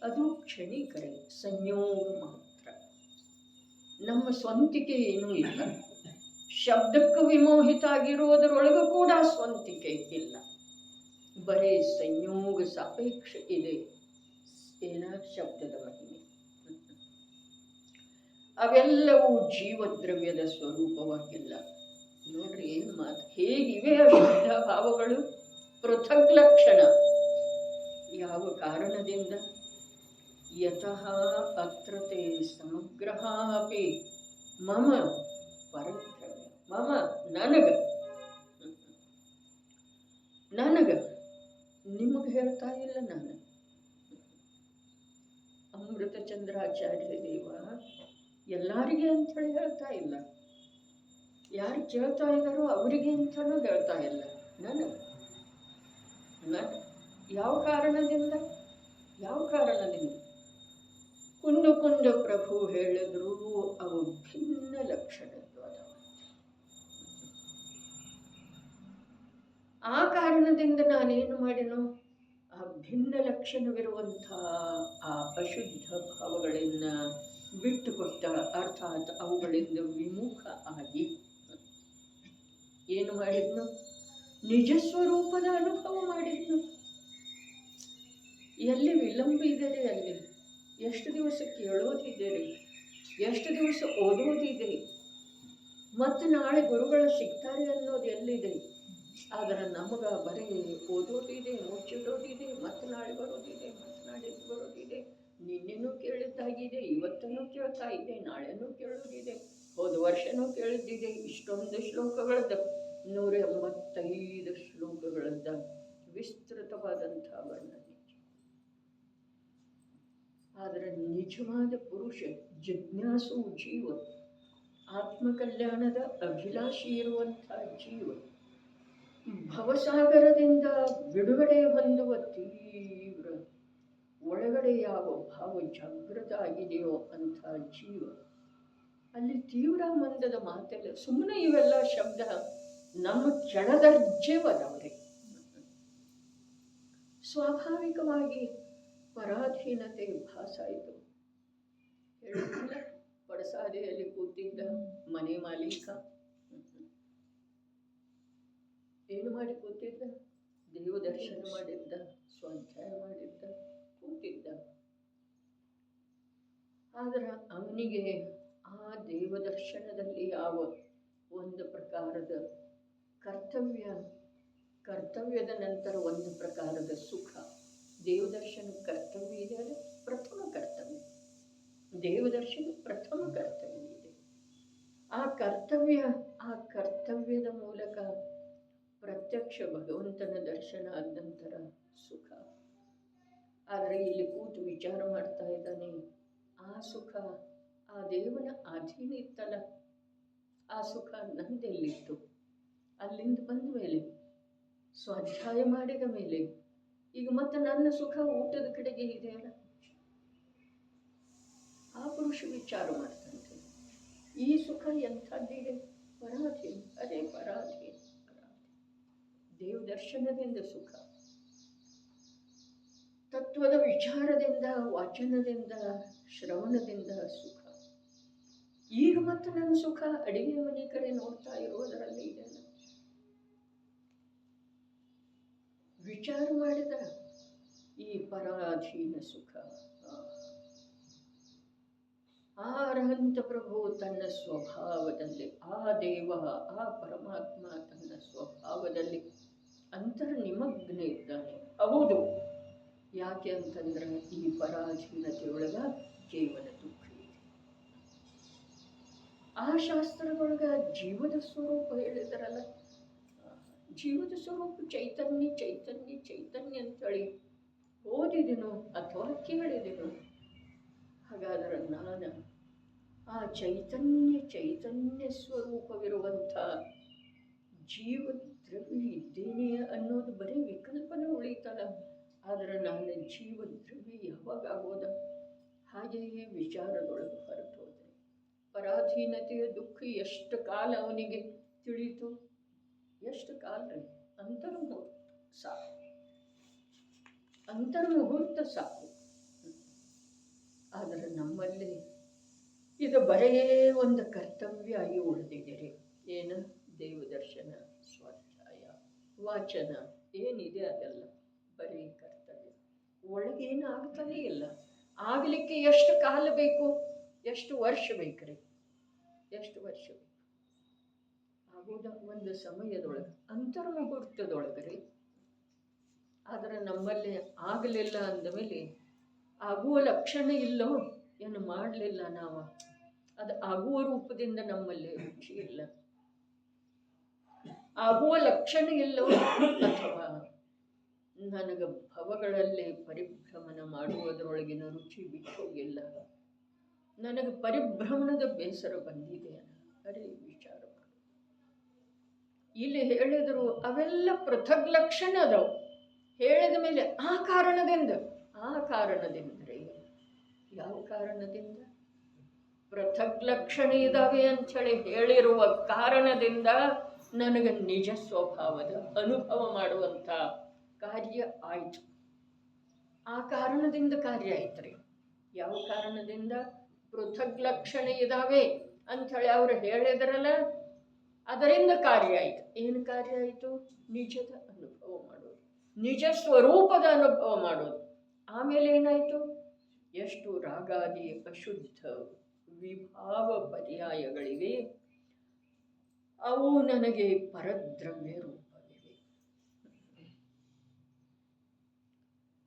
[SPEAKER 1] ಅದು ಕ್ಷಣಿಕರೇ, ಸಂಯೋಗ ಮಾತ್ರ. ನಮ್ಮ ಸ್ವಂತಿಕೆ ಏನೂ ಇಲ್ಲ. ಶಬ್ದಕ್ಕೆ ವಿಮೋಹಿತ ಆಗಿರುವುದರೊಳಗೂ ಕೂಡ ಸ್ವಂತಿಕೆ ಇಲ್ಲ. ಬರೀ ಸಂಯೋಗ ಸಾಪೇಕ್ಷ ಇದೆ. ಏನ ಶಬ್ದದ ಮಹಿಮೆ. ಅವೆಲ್ಲವೂ ಜೀವದ್ರವ್ಯದ ಸ್ವರೂಪವಾಗಿಲ್ಲ. ನೋಡ್ರಿ ಏನು ಮಾತು, ಹೇಗಿವೆ ಶುದ್ಧ ಭಾವಗಳು, ಪೃಥಕ್ ಲಕ್ಷಣ. ಯಾವ ಕಾರಣದಿಂದ? ಯತಃ ಅತ್ರತೆ ಸಮಗ್ರಃ ಅಪಿ ಮಮ ಪರದ್ರವ್ಯ. ಮಮ ನನಗ ನಿಮಗೆ ಹೇಳ್ತಾ ಇಲ್ಲ. ನಾನು ಅಮೃತ ಚಂದ್ರಾಚಾರ್ಯ ದೇವ ಎಲ್ಲರಿಗೆ ಅಂಥೇಳಿ ಹೇಳ್ತಾ ಇಲ್ಲ. ಯಾರು ಕೇಳ್ತಾ ಇದ್ದಾರೋ ಅವರಿಗೆ ಅಂತಲೂ ಹೇಳ್ತಾ ಇಲ್ಲ. ನನಗೆ ಯಾವ ಕಾರಣದಿಂದ? ಕುಂದು ಪ್ರಭು ಹೇಳಿದ್ರು ಅವು ಭಿನ್ನ ಲಕ್ಷಣದ್ದು ಅದಾವ. ಆ ಕಾರಣದಿಂದ ನಾನೇನು ಮಾಡಿನೋ, ಆ ಭಿನ್ನ ಲಕ್ಷಣವಿರುವಂಥ ಆ ಅಶುದ್ಧ ಭಾವಗಳನ್ನ ಬಿಟ್ಟುಕೊಟ್ಟ, ಅರ್ಥಾತ್ ಅವುಗಳಿಂದ ವಿಮುಖ ಆಗಿ ಏನು ಮಾಡಿದ್ನು? ನಿಜ ಸ್ವರೂಪದ ಅನುಭವ ಮಾಡಿದ್ನು. ಎಲ್ಲಿ ವಿಳಂಬ ಇದೆ ಅಲ್ಲಿ ಎಷ್ಟು ದಿವಸ ಕೇಳೋದಿದೆ ರೀ. ಎಷ್ಟು ದಿವಸ ಓದೋದಿದೆ, ಮತ್ತು ನಾಳೆ ಗುರುಗಳು ಸಿಗ್ತಾರೆ ಅನ್ನೋದು ಎಲ್ಲಿದೆ. ಆದರೆ ನಮಗೆ ಬರೀ ಓದೋದಿದೆ, ಮುಚ್ಚಿಡೋದಿದೆ, ಮತ್ತು ನಾಳೆ ಬರೋದಿದೆ, ಮತ್ತು ನಾಡಿದ್ದು ಬರೋದಿದೆ. ನಿನ್ನೆನೂ ಕೇಳಿದ್ದಾಗಿದೆ, ಇವತ್ತೂ ಕೇಳ್ತಾ ಇದೆ, ನಾಳೆನೂ ಕೇಳೋದಿದೆ, ಹೋದ ವರ್ಷನೂ ಕೇಳಿದ್ದಿದೆ. ಇಷ್ಟೊಂದು ಶ್ಲೋಕಗಳದ್ದು, 185 ಶ್ಲೋಕಗಳದ್ದ ವಿಸ್ತೃತವಾದಂಥ ವರ್ಣನೆ. ಆದರೆ ನಿಜವಾದ ಪುರುಷ, ಜಿಜ್ಞಾಸು ಜೀವ, ಆತ್ಮಕಲ್ಯಾಣದ ಅಭಿಲಾಷಿ ಇರುವಂಥ ಜೀವ, ಭವಸಾಗರದಿಂದ ಬಿಡುಗಡೆ ಹೊಂದುವ ತೀವ್ರ ಒಳಗಡೆ ಯಾವ ಭಾವ ಜಾಗೃತ ಆಗಿದೆಯೋ ಅಂಥ ಜೀವ, ಅಲ್ಲಿ ತೀವ್ರ ಮಂದದ ಮಾತೆಲ್ಲ ಸುಮ್ಮನೆ. ಇವೆಲ್ಲ ಶಬ್ದ ನಮ್ಮ ಕೆಳದರ್ಜೆವದವರೇ. ಸ್ವಾಭಾವಿಕವಾಗಿ ಪರಾಧೀನತೆ ಭಾಸಾಯಿತು. ಹೇಳಿಲ್ಲ, ಪಡಸಾಲೆಯಲ್ಲಿ ಕೂತಿದ್ದ ಮನೆ ಮಾಲೀಕ ಏನು ಮಾಡಿ ಕೂತಿದ್ದ? ದೇವ ದರ್ಶನ ಮಾಡಿದ್ದ, ಸ್ವಾಧ್ಯಾಯ ಮಾಡಿದ್ದ, ಕೂತಿದ್ದ. ಆದರೆ ಅವನಿಗೆ ಆ ದೇವದರ್ಶನದಲ್ಲಿ ಯಾವ ಒಂದು ಪ್ರಕಾರದ ಕರ್ತವ್ಯದ ನಂತರ ಒಂದು ಪ್ರಕಾರದ ಸುಖ. ದೇವದರ್ಶನ ಕರ್ತವ್ಯ ಇದೆ, ಅದು ಪ್ರಥಮ ಕರ್ತವ್ಯ. ದೇವದರ್ಶನ ಪ್ರಥಮ ಕರ್ತವ್ಯ ಇದೆ. ಆ ಕರ್ತವ್ಯದ ಮೂಲಕ ಪ್ರತ್ಯಕ್ಷ ಭಗವಂತನ ದರ್ಶನ ಆದ ನಂತರ ಸುಖ. ಆದರೆ ಇಲ್ಲಿ ಕೂತು ವಿಚಾರ ಮಾಡ್ತಾ ಇದ್ದಾನೆ, ಆ ಸುಖ ಆ ದೇವನ ಅಧೀನ ಇತ್ತಲ್ಲ, ಆ ಸುಖ ನಂದೆಲ್ಲಿತ್ತು? ಅಲ್ಲಿಂದ ಬಂದ ಮೇಲೆ, ಸ್ವಾಧ್ಯಾಯ ಮಾಡಿದ ಮೇಲೆ, ಈಗ ಮತ್ತೆ ನನ್ನ ಸುಖ ಊಟದ ಕಡೆಗೆ ಇದೆಯಲ್ಲ. ಆ ಪುರುಷ ವಿಚಾರ ಮಾಡ್ತಂತೆ, ಈ ಸುಖ ಎಂಥದ್ದಿದೆ? ಪರಾಧೀನ. ಅದೇ ಪರಾಧೀನ. ದೇವದರ್ಶನದಿಂದ ಸುಖ, ತತ್ವದ ವಿಚಾರದಿಂದ, ವಾಚನದಿಂದ, ಶ್ರವಣದಿಂದ ಸುಖ. ಈಗ ಮತ್ತೆ ನನ್ನ ಸುಖ ಅಡಿಗೆ ಮನೆ ಕಡೆ ನೋಡ್ತಾ ಇರೋದರಲ್ಲಿ ಇದೆಲ್ಲ. ವಿಚಾರ ಮಾಡಿದ ಈ ಪರಾಧೀನ ಸುಖ. ಆ ಅರ್ಹಂತ ಪ್ರಭು ತನ್ನ ಸ್ವಭಾವದಲ್ಲಿ, ಆ ದೇವ, ಆ ಪರಮಾತ್ಮ ತನ್ನ ಸ್ವಭಾವದಲ್ಲಿ ಅಂತರ್ನಿಮಗ್ನ ಇದ್ದಾನೆ. ಹೌದು, ಯಾಕೆ ಅಂತಂದ್ರೆ ಈ ಪರಾಧೀನತೆಯೊಳಗ ಕೇವಲ ದುಃಖ ಇದೆ. ಆ ಶಾಸ್ತ್ರದೊಳಗ ಜೀವದ ಸ್ವರೂಪ ಹೇಳಿದ್ರಲ್ಲ, ಜೀವದ ಸ್ವರೂಪ ಚೈತನ್ಯ ಚೈತನ್ಯ ಚೈತನ್ಯ ಅಂತೇಳಿ ಓದಿದೆನು ಅಥವಾ ಕೇಳಿದೆನು. ಹಾಗಾದರೆ ನಾನು ಆ ಚೈತನ್ಯ ಸ್ವರೂಪವಿರುವಂಥ ಜೀವದ್ರವ್ಯ ಇದ್ದೇನೆ ಅನ್ನೋದು ಬರೀ ವಿಕಲ್ಪನೆ ಉಳಿತಲ್ಲ. ಆದರೆ ನಾನು ಜೀವದ್ರವ್ಯ ಯಾವಾಗ ಆಗೋದ? ಹಾಗೆಯೇ ವಿಚಾರದೊಳಗೆ ಹೊರಟು ಹೋದರೆ ಪರಾಧೀನತೆಯ ದುಃಖ ಎಷ್ಟು ಕಾಲ ಅವನಿಗೆ ತಿಳಿಯಿತು? ಎಷ್ಟು ಕಾಲ ರೀ? ಅಂತರ್ಮುಹೂರ್ತ ಸಾಕು. ಆದರೆ ನಮ್ಮಲ್ಲಿ ಇದು ಬರೇ ಒಂದು ಕರ್ತವ್ಯ ಆಗಿ ಉಳಿದಿದೆ. ಏನು? ದೇವದರ್ಶನ, ಸ್ವಾಧ್ಯಾಯ, ವಾಚನ ಏನಿದೆ ಅದೆಲ್ಲ ಬರೀ ಕರ್ತವ್ಯ. ಒಳಗೇನು ಆಗ್ತಾನೇ ಇಲ್ಲ. ಆಗಲಿಕ್ಕೆ ಎಷ್ಟು ಕಾಲ ಬೇಕು? ಎಷ್ಟು ವರ್ಷ ಬೇಕ್ರಿ? ಎಷ್ಟು ವರ್ಷ ಬೇಕು? ಆಗೋದ ಒಂದು ಸಮಯದೊಳಗೆ, ಅಂತರ್ಮುಹೂರ್ತದೊಳಗ್ರಿ. ಆದರೆ ನಮ್ಮಲ್ಲಿ ಆಗಲಿಲ್ಲ ಅಂದಮೇಲೆ ಆಗುವ ಲಕ್ಷಣ ಇಲ್ಲೋ ಏನು ಮಾಡಲಿಲ್ಲ ನಾವು, ಅದು ಆಗುವ ರೂಪದಿಂದ ನಮ್ಮಲ್ಲಿ ರುಚಿ ಇಲ್ಲ, ಆಗುವ ಲಕ್ಷಣ ಇಲ್ಲೋ, ಅಥವಾ ನನಗೆ ಭವಗಳಲ್ಲಿ ಪರಿಭ್ರಮಣ ಮಾಡುವುದರೊಳಗಿನ ರುಚಿ ಬಿಟ್ಟೋಗಿಲ್ಲ, ನನಗೆ ಪರಿಭ್ರಮಣದ ಬೇಸರ ಬಂದಿದೆ ಅದೇ ವಿಚಾರ ಮಾಡು. ಇಲ್ಲಿ ಹೇಳಿದರು ಅವೆಲ್ಲ ಪೃಥಗ್ ಲಕ್ಷಣ ಅದಾವು. ಹೇಳಿದ ಮೇಲೆ ಆ ಕಾರಣದಿಂದ ಯಾವ ಕಾರಣದಿಂದ? ಪೃಥಗ್ ಲಕ್ಷಣ ಇದ್ದಾವೆ ಅಂಥೇಳಿ ಹೇಳಿರುವ ಕಾರಣದಿಂದ ನನಗೆ ನಿಜ ಸ್ವಭಾವದ ಅನುಭವ ಮಾಡುವಂಥ ಕಾರ್ಯ ಆಯಿತು. ಆ ಕಾರಣದಿಂದ ಕಾರ್ಯ ಆಯ್ತು ರೀ. ಯಾವ ಕಾರಣದಿಂದ? ಪೃಥಗ್ ಲಕ್ಷಣ ಇದ್ದಾವೆ ಅಂಥೇಳಿ ಅವರು ಹೇಳಿದ್ರಲ್ಲ, ಅದರಿಂದ ಕಾರ್ಯ ಆಯಿತು. ಏನು ಕಾರ್ಯ ಆಯಿತು? ನಿಜದ ಅನುಭವ ಮಾಡೋದು, ನಿಜ ಸ್ವರೂಪದ ಅನುಭವ ಮಾಡೋದು. ಆಮೇಲೆ ಏನಾಯಿತು? ಎಷ್ಟು ರಾಗಾದಿ ಅಶುದ್ಧ ವಿಭಾವ ಪರ್ಯಾಯಗಳಿವೆ. ಅವು ನನಗೆ ಪರದ್ರವ್ಯ ರೂಪವಿವೆ.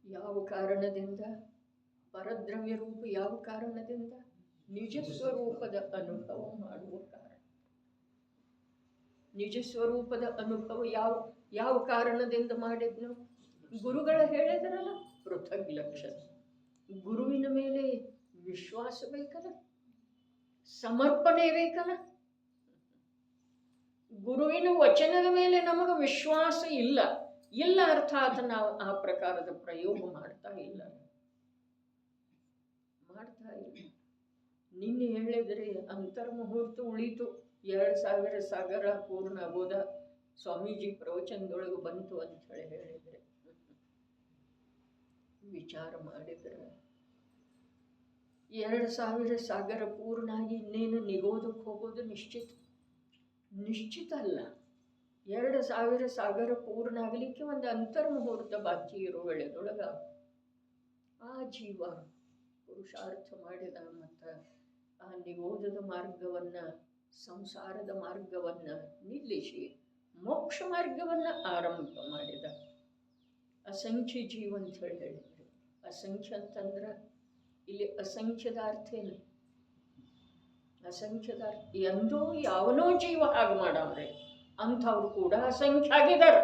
[SPEAKER 1] ಯಾವ ಕಾರಣದಿಂದ? ಪರದ್ರವ್ಯ ರೂಪ ಯಾವ ಕಾರಣದಿಂದ? ನಿಜ ಸ್ವರೂಪದ ಅನುಭವ ಮಾಡುವ ಕಾರಣ. ನಿಜ ಸ್ವರೂಪದ ಅನುಭವ ಯಾವ ಕಾರಣದಿಂದ ಮಾಡಿದ್ನು? ಗುರುಗಳ ಹೇಳಿದ್ರಲ್ಲ, ಪೃಥಗ್ ಲಕ್ಷಣ. ಗುರುವಿನ ಮೇಲೆ ವಿಶ್ವಾಸ ಬೇಕಲ್ಲ, ಸಮರ್ಪಣೆ ಬೇಕಲ್ಲ. ಗುರುವಿನ ವಚನದ ಮೇಲೆ ನಮಗೆ ವಿಶ್ವಾಸ ಇಲ್ಲ ಅರ್ಥಾತ್ ನಾವು ಆ ಪ್ರಕಾರದ ಪ್ರಯೋಗ ಮಾಡ್ತಾ ಇಲ್ಲ. ನಿನ್ನೆ ಹೇಳಿದ್ರೆ ಅಂತರ್ಮುಹೂರ್ತ ಉಳಿತು, 2000 ಸಾಗರ ಪೂರ್ಣ ಆಗೋದ ಸ್ವಾಮೀಜಿ ಪ್ರವಚನದೊಳಗೆ ಬಂತು ಅಂತ ಹೇಳಿದ್ರೆ ವಿಚಾರ ಮಾಡಿದ್ರೆ 2000 ಸಾಗರ ಪೂರ್ಣ ಆಗಿ ಇನ್ನೇನು ನಿಗೋದಕ್ಕೆ ಹೋಗೋದು ನಿಶ್ಚಿತ ಅಲ್ಲ. 2000 ಸಾಗರ ಪೂರ್ಣ ಆಗಲಿಕ್ಕೆ ಒಂದು ಅಂತರ್ಮುಹೂರ್ತ ಬಾಕಿ ಇರೋ ವೇಳೆದೊಳಗ ಆ ಜೀವ ಪುರುಷಾರ್ಥ ಮಾಡಿದ ಮತ್ತು ಆ ನಿಗೋದದ ಮಾರ್ಗವನ್ನ, ಸಂಸಾರದ ಮಾರ್ಗವನ್ನ ನಿಲ್ಲಿಸಿ ಮೋಕ್ಷ ಮಾರ್ಗವನ್ನ ಆರಂಭ ಮಾಡಿದ. ಅಸಂಖ್ಯ ಜೀವ ಅಂತ ಹೇಳಿದ್ರು. ಅಸಂಖ್ಯ ಅಂತಂದ್ರೆ ಇಲ್ಲಿ ಅಸಂಖ್ಯದ ಅರ್ಥ ಏನು? ಅಸಂಖ್ಯದ ಅರ್ಥ ಎಂದೋ ಯಾವನೋ ಜೀವ ಹಾಗೆ ಮಾಡವ್ರೆ ಅಂಥವ್ರು ಕೂಡ ಅಸಂಖ್ಯ ಆಗಿದ್ದಾರೆ.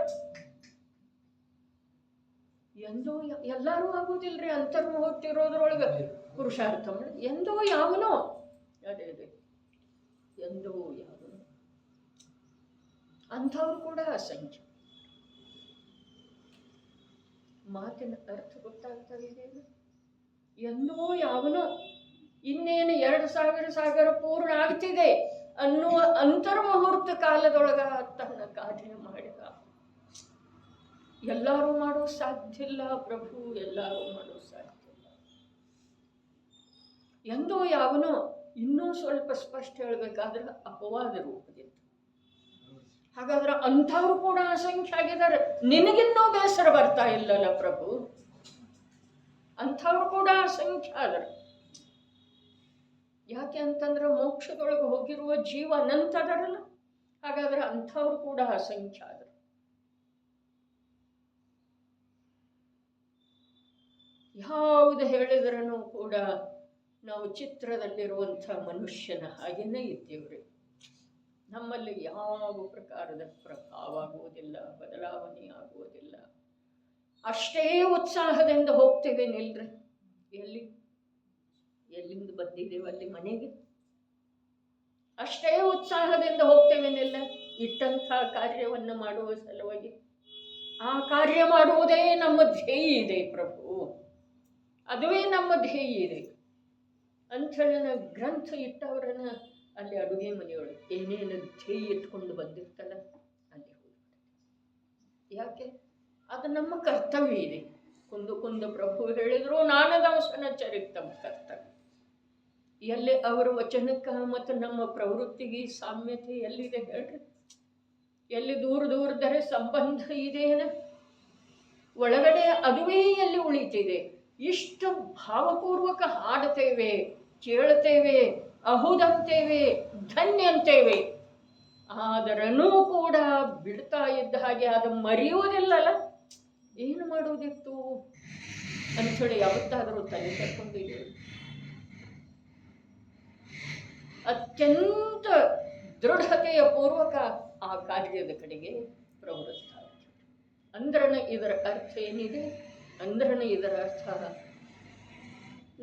[SPEAKER 1] ಎಂದೋ ಎಲ್ಲರೂ ಆಗೋದಿಲ್ರಿ. ಅಂತರ್ಮುಹೂರ್ತ ಇರೋದ್ರೊಳಗೆ ಪುರುಷಾರ್ಥ ಮಾಡಿ ಎಂದೋ ಯಾವನೋ, ಅದೇ ಎಂದೋ ಯಾವನೋ ಅಂಥವ್ರು ಕೂಡ ಅಸಂಖ್ಯ. ಮಾತಿನ ಅರ್ಥ ಗೊತ್ತಾಗ್ತಾ ಇದೆ. ಎಂದೋ ಯಾವನೋ, ಇನ್ನೇನು 2000 ಸಾಗರ ಪೂರ್ಣ ಆಗ್ತಿದೆ ಅನ್ನುವ ಅಂತರ್ಮುಹೂರ್ತ ಕಾಲದೊಳಗ ತನ್ನ ಕಾರ್ಯ ಮಾಡಿದ. ಎಲ್ಲರೂ ಮಾಡೋ ಸಾಧ್ಯ ಇಲ್ಲ ಪ್ರಭು, ಎಲ್ಲರೂ ಮಾಡೋ ಸಾಧ್ಯ ಇಲ್ಲ. ಎಂದೋ ಯಾವನೋ ಇನ್ನೂ ಸ್ವಲ್ಪ ಸ್ಪಷ್ಟ ಹೇಳ್ಬೇಕಾದ್ರೆ ಅಪವಾದ ರೂಪದಿಂದ. ಹಾಗಾದ್ರೆ ಅಂಥವ್ರು ಕೂಡ ಅಸಂಖ್ಯ ಆಗಿದ್ದಾರೆ. ನಿನಗಿನ್ನೂ ಬೇಸರ ಬರ್ತಾ ಇಲ್ಲಲ್ಲ ಪ್ರಭು? ಅಂಥವ್ರು ಕೂಡ ಅಸಂಖ್ಯ ಆದರು. ಯಾಕೆ ಅಂತಂದ್ರೆ ಮೋಕ್ಷದೊಳಗೆ ಹೋಗಿರುವ ಜೀವ ಅನಂತ ಅದರಲ್ಲ. ಹಾಗಾದ್ರೆ ಅಂಥವ್ರು ಕೂಡ ಅಸಂಖ್ಯ ಆದರು. ಯಾವುದು ಹೇಳಿದ್ರೂ ಕೂಡ ನಾವು ಚಿತ್ರದಲ್ಲಿರುವಂಥ ಮನುಷ್ಯನ ಹಾಗೇನೇ ಇದ್ದೇವ್ರಿ. ನಮ್ಮಲ್ಲಿ ಯಾವ ಪ್ರಕಾರದ ಪ್ರಭಾವ ಆಗುವುದಿಲ್ಲ, ಬದಲಾವಣೆ ಆಗುವುದಿಲ್ಲ. ಅಷ್ಟೇ ಉತ್ಸಾಹದಿಂದ ಹೋಗ್ತೇವೆ ನಿಲ್ರಿ. ಎಲ್ಲಿಂದ ಬಂದಿದ್ದೇವೆ ಅಲ್ಲಿ ಮನೆಗೆ ಅಷ್ಟೇ ಉತ್ಸಾಹದಿಂದ ಹೋಗ್ತೇವೆ ನಿಲ್ಲ. ಇಟ್ಟಂಥ ಕಾರ್ಯವನ್ನು ಮಾಡುವ ಸಲುವಾಗಿ ಆ ಕಾರ್ಯ ಮಾಡುವುದೇ ನಮ್ಮ ಧ್ಯೇಯ ಇದೆ ಪ್ರಭು, ಅದುವೇ ನಮ್ಮ ಧ್ಯೇಯ ಇದೆ ಅಂಥೇಳಿ ಗ್ರಂಥ ಇಟ್ಟವರನ್ನ ಅಲ್ಲಿ ಅಡುಗೆ ಮನೆಯೊಳಗೆ ಏನೇನು ಧ್ಯೇಯ ಇಟ್ಕೊಂಡು ಬಂದಿರ್ತಲ್ಲ ಅಲ್ಲಿ ಹೋಗಿ. ಯಾಕೆ? ಅದು ನಮ್ಮ ಕರ್ತವ್ಯ ಇದೆ. ಕುಂದು ಪ್ರಭು ಹೇಳಿದ್ರು, ನಾನದವಸನ ಚರಿತಂ ಕರ್ತವ್ಯ. ಎಲ್ಲಿ ಅವರ ವಚನಕ್ಕೆ ಮತ್ತು ನಮ್ಮ ಪ್ರವೃತ್ತಿಗೆ ಸಾಮ್ಯತೆ ಎಲ್ಲಿದೆ ಹೇಳ್ರಿ? ಎಲ್ಲಿ ದೂರದರೆ ಸಂಬಂಧ ಇದೆಯೇನ? ಒಳಗಡೆ ಅದುವೇ ಎಲ್ಲಿ ಉಳಿತಿದೆ? ಇಷ್ಟು ಭಾವಪೂರ್ವಕ ಹಾಡ್ತೇವೆ, ಕೇಳ್ತೇವೆ, ಅಹುದಂತೇವೆ, ಧನ್ಯ ಅಂತೇವೆ. ಆದರನೂ ಕೂಡ ಬಿಡ್ತಾ ಇದ್ದ ಹಾಗೆ ಅದು ಮರೆಯುವುದಿಲ್ಲಲ್ಲ. ಏನು ಮಾಡುವುದಿತ್ತು ಅಂಥೇಳಿ ಯಾವತ್ತಾದರೂ ತಲೆ ಕರ್ಕೊಂಡಿದ್ದೇವೆ. ಅತ್ಯಂತ ದೃಢತೆಯ ಪೂರ್ವಕ ಆ ಕಾರ್ಯದ ಕಡೆಗೆ ಪ್ರವೃತ್ತ. ಅಂದ್ರನ ಇದರ ಅರ್ಥ ಏನಿದೆ? ಅಂದ್ರನ ಇದರ ಅರ್ಥ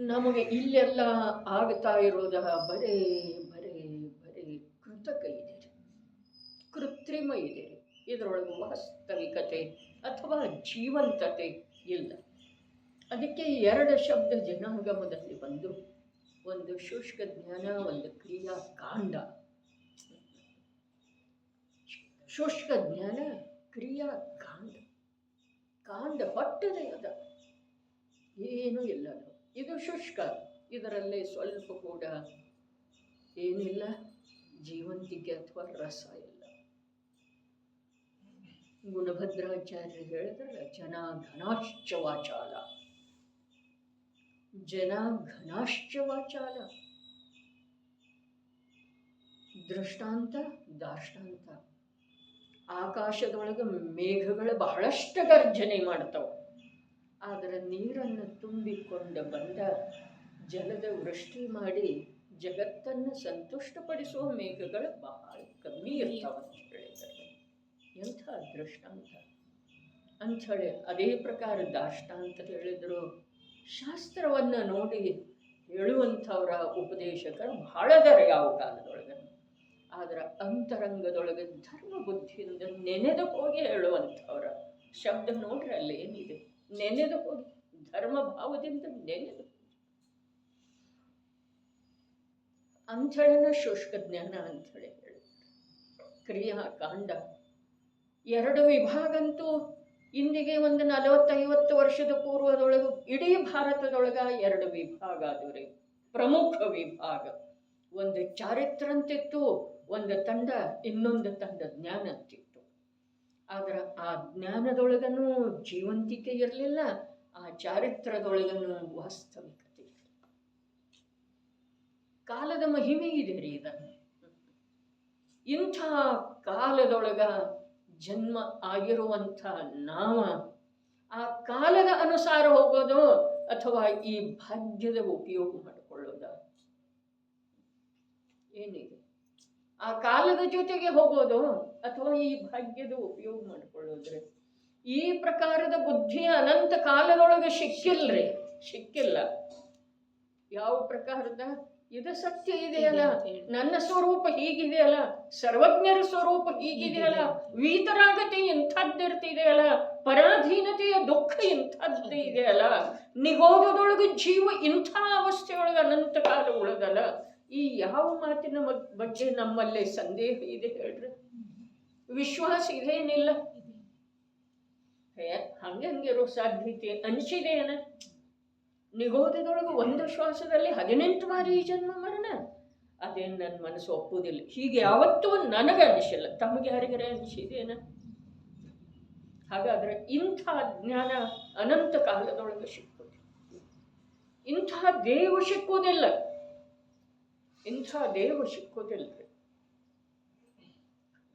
[SPEAKER 1] ನಮಗೆ ಇಲ್ಲೆಲ್ಲ ಆಗ್ತಾ ಇರೋದ ಬರೇ ಕೃತಕ ಇದೆ, ಕೃತ್ರಿಮ ಇದೆ. ಇದರೊಳಗೆ ವಾಸ್ತವಿಕತೆ ಅಥವಾ ಜೀವಂತತೆ ಇಲ್ಲ. ಅದಕ್ಕೆ 2 ಶಬ್ದ ಜನಾಗಮದಲ್ಲಿ ಬಂದು, ಒಂದು ಶುಷ್ಕ ಜ್ಞಾನ, ಒಂದು ಕ್ರಿಯಾ ಕಾಂಡ. ಶುಷ್ಕ ಜ್ಞಾನ, ಕ್ರಿಯಾ ಕಾಂಡ. ಕಾಂಡ ಹೊಟ್ಟದೆ ಅದ, ಏನೂ ಇಲ್ಲ. ಇದು ಶುಷ್ಕ, ಇದರಲ್ಲೇ ಸ್ವಲ್ಪ ಕೂಡ ಏನಿಲ್ಲ, ಜೀವಂತಿಕೆ ಅಥವಾ ರಸ ಇಲ್ಲ. ಗುಣಭದ್ರಾಚಾರ್ಯರು ಹೇಳಿದ್ರೆ ಜನಾಘನಾಶ್ಚ ವಾಚಾಲ, ಜನಾಘನಾಶ್ಚ ವಾಚಾಲ. ದೃಷ್ಟಾಂತ ದಾಷ್ಟಾಂತ. ಆಕಾಶದೊಳಗೆ ಮೇಘಗಳು ಬಹಳಷ್ಟು ಗರ್ಜನೆ ಮಾಡ್ತಾವೆ, ಆದರೆ ನೀರನ್ನು ತುಂಬಿಕೊಂಡು ಬಂದ ಜಲದ ವೃಷ್ಟಿ ಮಾಡಿ ಜಗತ್ತನ್ನು ಸಂತುಷ್ಟಪಡಿಸುವ ಮೇಘಗಳು ಬಹಳ ಕಮ್ಮಿ ಇರ್ತಾವೆ ಅಂತ ಹೇಳಿದ್ದಾರೆ. ಎಂಥ ದೃಷ್ಟಾಂತ ಅಂಥೇಳಿ. ಅದೇ ಪ್ರಕಾರ ದಾಷ್ಟಾಂತ ಹೇಳಿದರು. ಶಾಸ್ತ್ರವನ್ನು ನೋಡಿ ಹೇಳುವಂಥವರ ಉಪದೇಶಕರು ಬಹಳ ಅದಾರ ಯಾವ ಕಾಲದೊಳಗೆ, ಆದರೆ ಅಂತರಂಗದೊಳಗೆ ಧರ್ಮ ಬುದ್ಧಿಯಿಂದ ನೆನೆದು ಹೋಗಿ ಹೇಳುವಂಥವ್ರ ಶಬ್ದ ನೋಡ್ರಿ ಅಲ್ಲಿ ಏನಿದೆ, ನೆನೆದು ಹೋಗಿ ಧರ್ಮ ಭಾವದಿಂದ ನೆನೆದು ಅಂಥೇಳಿನ ಶುಷ್ಕ ಜ್ಞಾನ ಅಂಥೇಳಿ ಹೇಳಿದ್ರು. ಕ್ರಿಯಾಕಾಂಡ 2 ವಿಭಾಗಂತೂ ಇಂದಿಗೆ ಒಂದು 40-50 ವರ್ಷದ ಪೂರ್ವದೊಳಗೆ ಇಡೀ ಭಾರತದೊಳಗ 2 ವಿಭಾಗ ಆದವ್ರಿ. ಪ್ರಮುಖ ವಿಭಾಗ, ಒಂದು ಚಾರಿತ್ರ ಅಂತಿತ್ತು, ಒಂದು ತಂಡ, ಇನ್ನೊಂದು ತಂಡ ಜ್ಞಾನ ಅಂತಿತ್ತು. ಆದ್ರೆ ಆ ಜ್ಞಾನದೊಳಗನೂ ಜೀವಂತಿಕೆ ಇರಲಿಲ್ಲ, ಆ ಚಾರಿತ್ರದೊಳಗನೂ ವಾಸ್ತವಿಕತೆ ಇರಲಿಲ್ಲ. ಕಾಲದ ಮಹಿಮೆ ಇದೆ ರೀ ಇದನ್ನು. ಇಂಥ ಕಾಲದೊಳಗ ಜನ್ಮ ಆಗಿರುವಂಥ ನಾವು ಆ ಕಾಲದ ಅನುಸಾರ ಹೋಗೋದು ಅಥವಾ ಈ ಭಾಗ್ಯದ ಉಪಯೋಗ ಮಾಡಿಕೊಳ್ಳೋದ ಏನಿದೆ? ಆ ಕಾಲದ ಜೊತೆಗೆ ಹೋಗೋದು ಅಥವಾ ಈ ಭಾಗ್ಯದ ಉಪಯೋಗ ಮಾಡಿಕೊಳ್ಳೋದ್ರೆ ಈ ಪ್ರಕಾರದ ಬುದ್ಧಿ ಅನಂತ ಕಾಲದೊಳಗೆ ಸಿಕ್ಕಿಲ್ಲ. ಯಾವ ಪ್ರಕಾರದ? ಇದು ಸತ್ಯ ಇದೆಯಲ್ಲ, ನನ್ನ ಸ್ವರೂಪ ಹೀಗಿದೆಯಲ್ಲ, ಸರ್ವಜ್ಞರ ಸ್ವರೂಪ ಹೀಗಿದೆಯಲ್ಲ, ವೀತರಾಗತೆ ಇಂಥದ್ದಿರ್ತಿದೆಯಲ್ಲ, ಪರಾಧೀನತೆಯ ದುಃಖ ಇಂಥದ್ದು ಇದೆಯಲ್ಲ, ನಿಗೋಧದೊಳಗೆ ಜೀವ ಇಂಥ ಅವಸ್ಥೆಯೊಳಗೆ ಅನಂತ ಕಾಲ ಉಳದಲ್ಲ. ಈ ಯಾವ ಮಾತಿನ ಬಗ್ಗೆ ನಮ್ಮಲ್ಲಿ ಸಂದೇಹ ಇದೆ ಹೇಳ್ರಿ? ವಿಶ್ವಾಸ ಇದೇನಿಲ್ಲ? ಹಂಗಿರೋ ಸಾಧ್ಯತೆ ಅನಿಸಿದೇನ? ನಿಗೋಧದೊಳಗೆ ಒಂದು ಶ್ವಾಸದಲ್ಲಿ 18 ಬಾರಿ ಜನ್ಮ ಮರಣ. ಅದೇನು ನನ್ನ ಮನಸ್ಸು ಒಪ್ಪುವುದಿಲ್ಲ. ಹೀಗೆ ಯಾವತ್ತೂ ನನಗೆ ಅನಿಸಿಲ್ಲ. ತಮಗೆ ಯಾರಿಗಾರೆ ಅನಿಸಿದೇನ? ಹಾಗಾದ್ರೆ ಇಂಥ ಜ್ಞಾನ ಅನಂತ ಕಾಲದೊಳಗೆ ಸಿಕ್ಕುವುದಿಲ್ಲ. ಇಂಥ ದೇವ ಸಿಕ್ಕುವುದಿಲ್ಲ.